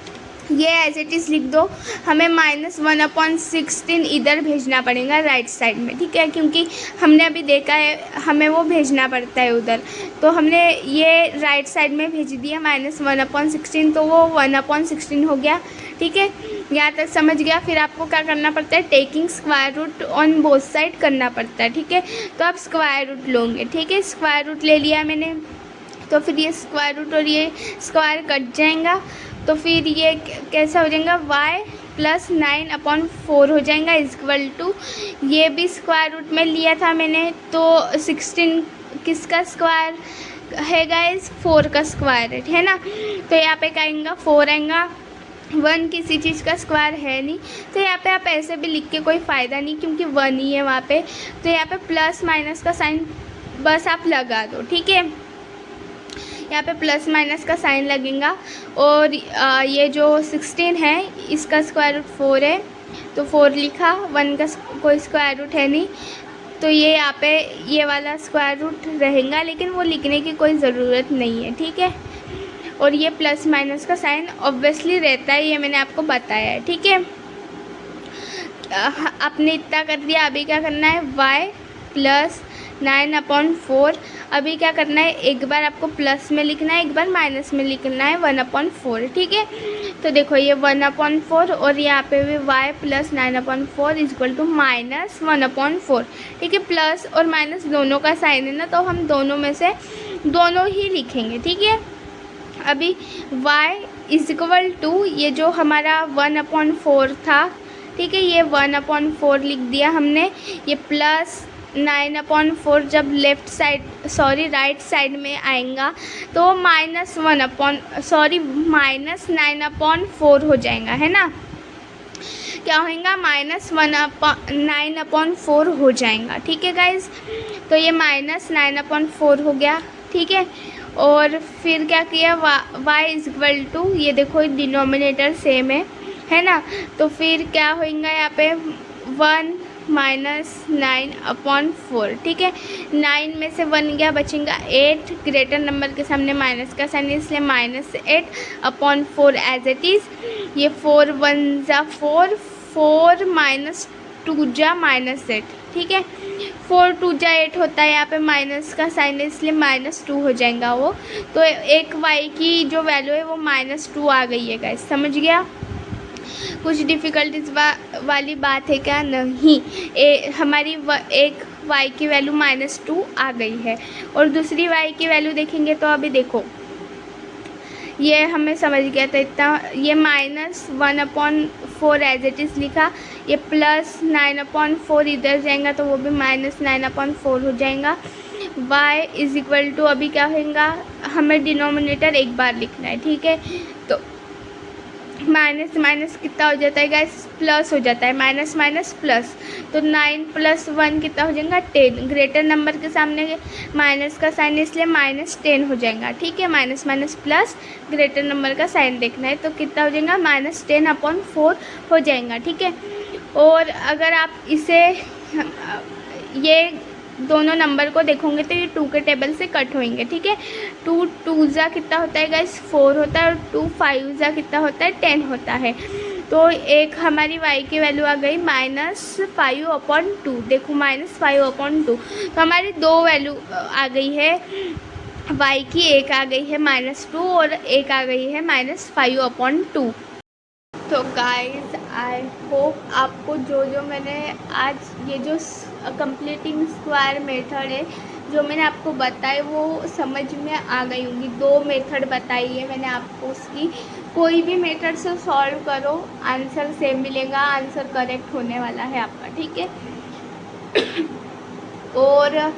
ये एज इट इज़ लिख दो। हमें -1/16 इधर भेजना पड़ेगा राइट साइड में। ठीक है, क्योंकि हमने अभी देखा है हमें वो भेजना पड़ता है उधर, तो हमने ये राइट साइड में भेज दिया -1/16, तो वो 1/16 हो गया। ठीक है, यहाँ तक समझ गया? फिर आपको क्या करना पड़ता है? Taking square root on both side करना पड़ता है। ठीक है, तो आप स्क्वायर रूट लोगे। ठीक है, स्क्वायर रूट ले लिया मैंने, तो फिर ये स्क्वायर रूट और ये स्क्वायर कट जाएगा, तो फिर ये कैसा हो जाएगा? y + 9/4 हो जाएगा, इक्वल टू, ये भी स्क्वायर रूट में लिया था मैंने, तो 16 किसका स्क्वायर है गाइस? 4 का स्क्वायर है ना। तो यहाँ पे क्या आएगा? 4 आएगा। 1 किसी चीज़ का स्क्वायर है नहीं, तो यहाँ पे आप ऐसे भी लिख के कोई फ़ायदा नहीं, क्योंकि 1 ही है वहाँ पे। तो यहाँ पे प्लस माइनस का साइन बस आप लगा दो। ठीक है, यहाँ पे प्लस माइनस का साइन लगेगा, और ये जो 16 है इसका स्क्वायर रूट 4 है, तो 4 लिखा, 1 का कोई स्क्वायर रूट है नहीं, तो ये यहाँ पे ये वाला स्क्वायर रूट रहेगा, लेकिन वो लिखने की कोई ज़रूरत नहीं है। ठीक है, और ये प्लस माइनस का साइन ऑब्वियसली रहता है, ये मैंने आपको बताया है। ठीक है, आपने इतना कर दिया। अभी क्या करना है? y + 9/4। अभी क्या करना है? एक बार आपको प्लस में लिखना है, एक बार माइनस में लिखना है, 1/4। ठीक है, तो देखो ये 1/4, और यहाँ पे भी y + 9/4 इक्वल टू -1/4। ठीक है, प्लस और माइनस दोनों का साइन है ना, तो हम दोनों में से दोनों ही लिखेंगे। ठीक है, अभी y इज इक्वल टू ये जो हमारा 1/4 था, ठीक है, ये 1/4 लिख दिया हमने। ये प्लस 9/4 जब राइट साइड में आएगा तो -9/4 हो जाएगा, है ना। क्या होगा, -9/4 हो जाएगा, ठीक है गाइज। तो ये -9/4 हो गया, ठीक है। और फिर क्या किया, y इज इक्वल टू, ये देखो डिनोमिनेटर सेम है ना। तो फिर क्या होगा यहाँ पे 1 - 9/4, ठीक है। 9 में से 1 गया, बचेगा 8, ग्रेटर नंबर के सामने माइनस का साइन, इसलिए -8/4 एज इट इज़। ये 4 × 1 = 4, 4 - 2 = -8, ठीक है। 4 × 2 = 8 होता है, यहाँ पे माइनस का साइन है इसलिए -2 हो जाएगा वो। तो एक y की जो वैल्यू है वो -2 आ गई है गाइस, समझ गया। कुछ डिफ़िकल्टीज वाली बात है क्या, नहीं। हमारी एक y की वैल्यू -2 आ गई है। और दूसरी y की वैल्यू देखेंगे तो अभी देखो, ये हमें समझ गया था इतना। ये -1/4 एज इट इज़ लिखा, ये प्लस 9/4 इधर जाएगा तो वो भी -9/4 हो जाएगा। y इज इक्वल टू, अभी क्या होगा, हमें डिनोमिनेटर एक बार लिखना है, ठीक है। तो माइनस माइनस कितना हो जाता है गाइस, प्लस हो जाता है, माइनस माइनस प्लस। तो 9 + 1 कितना हो जाएगा, 10। ग्रेटर नंबर के सामने माइनस का साइन इसलिए -10 हो जाएगा, ठीक है। Minus minus plus, greater number का साइन देखना है तो कितना हो जाएगा, -10/4 हो जाएगा, ठीक है। और अगर आप इसे ये दोनों नंबर को देखोगे तो ये 2 के टेबल से कट होंगे, ठीक है। 2 × 2 = कितना होता है गाइस, 4 होता है। और 2 × 5 = कितना होता है, 10 होता है। तो एक हमारी y की वैल्यू आ गई -5/2, देखो -5/2। तो हमारी दो वैल्यू आ गई है y की, एक आ गई है -2 और एक आ गई है -5/2। तो गाइस आई होप आपको जो मैंने आज ये जो कंप्लीटिंग स्क्वायर मेथड है जो मैंने आपको बताई वो समझ में आ गई होंगी। 2 मेथड बताई है मैंने आपको, उसकी कोई भी मेथड से सॉल्व करो, आंसर सेम मिलेगा, आंसर करेक्ट होने वाला है आपका, ठीक है। और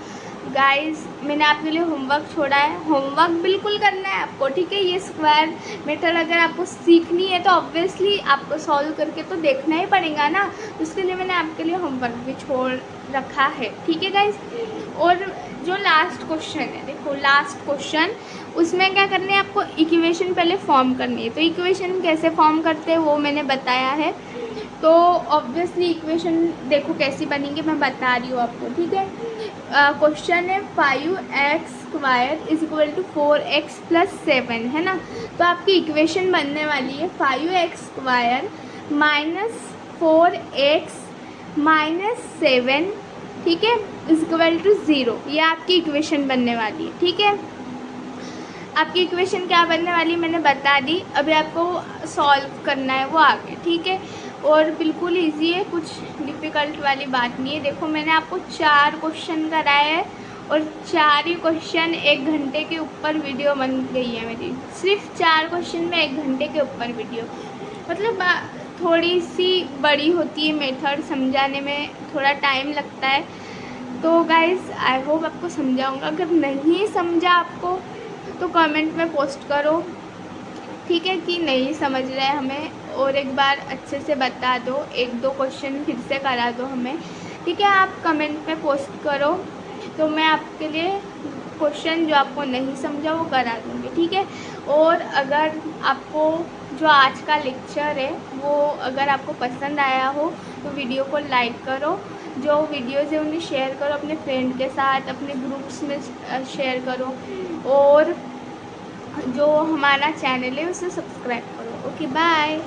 गाइस मैंने आपके लिए होमवर्क छोड़ा है, होमवर्क बिल्कुल करना है आपको, ठीक है। ये स्क्वायर मेथड अगर आपको सीखनी है तो ऑब्वियसली आपको सॉल्व करके तो देखना ही पड़ेगा ना, उसके लिए मैंने आपके लिए होमवर्क भी छोड़ रखा है, ठीक है गाइस। और जो लास्ट क्वेश्चन है, देखो लास्ट क्वेश्चन, उसमें क्या करना है आपको, इक्वेशन पहले फॉर्म करनी है। तो इक्वेशन कैसे फॉर्म करते हैं वो मैंने बताया है। तो ऑब्वियसली इक्वेशन देखो कैसी बनेंगी, मैं बता रही हूँ आपको, ठीक है। क्वेश्चन है 5x² = 4x + 7, है ना। तो आपकी इक्वेशन बनने वाली है 5x² - 4x - 7, ठीक है, = 0। ये आपकी इक्वेशन बनने वाली है, ठीक है। आपकी इक्वेशन क्या बनने वाली मैंने बता दी, अभी आपको सॉल्व करना है वो आगे, ठीक है। और बिल्कुल इजी है, कुछ डिफ़िकल्ट वाली बात नहीं है। देखो मैंने आपको 4 क्वेश्चन कराए हैं और 4 ही क्वेश्चन 1 घंटे के ऊपर वीडियो बन गई है मेरी, सिर्फ 4 क्वेश्चन में 1 घंटे के ऊपर वीडियो। मतलब थोड़ी सी बड़ी होती है मेथड, समझाने में थोड़ा टाइम लगता है। तो गाइज़ आई होप आपको समझाऊँगा, अगर नहीं समझा आपको तो कमेंट में पोस्ट करो, ठीक है, कि नहीं समझ रहे हमें और एक बार अच्छे से बता दो, 1-2 क्वेश्चन फिर से करा दो हमें, ठीक है। आप कमेंट में पोस्ट करो तो मैं आपके लिए क्वेश्चन जो आपको नहीं समझा वो करा दूँगी, ठीक है। और अगर आपको जो आज का लेक्चर है वो अगर आपको पसंद आया हो तो वीडियो को लाइक करो, जो वीडियोज़ है उन्हें शेयर करो अपने फ्रेंड के साथ, अपने ग्रुप्स में शेयर करो, और जो हमारा चैनल है उसे सब्सक्राइब करो। Okay bye.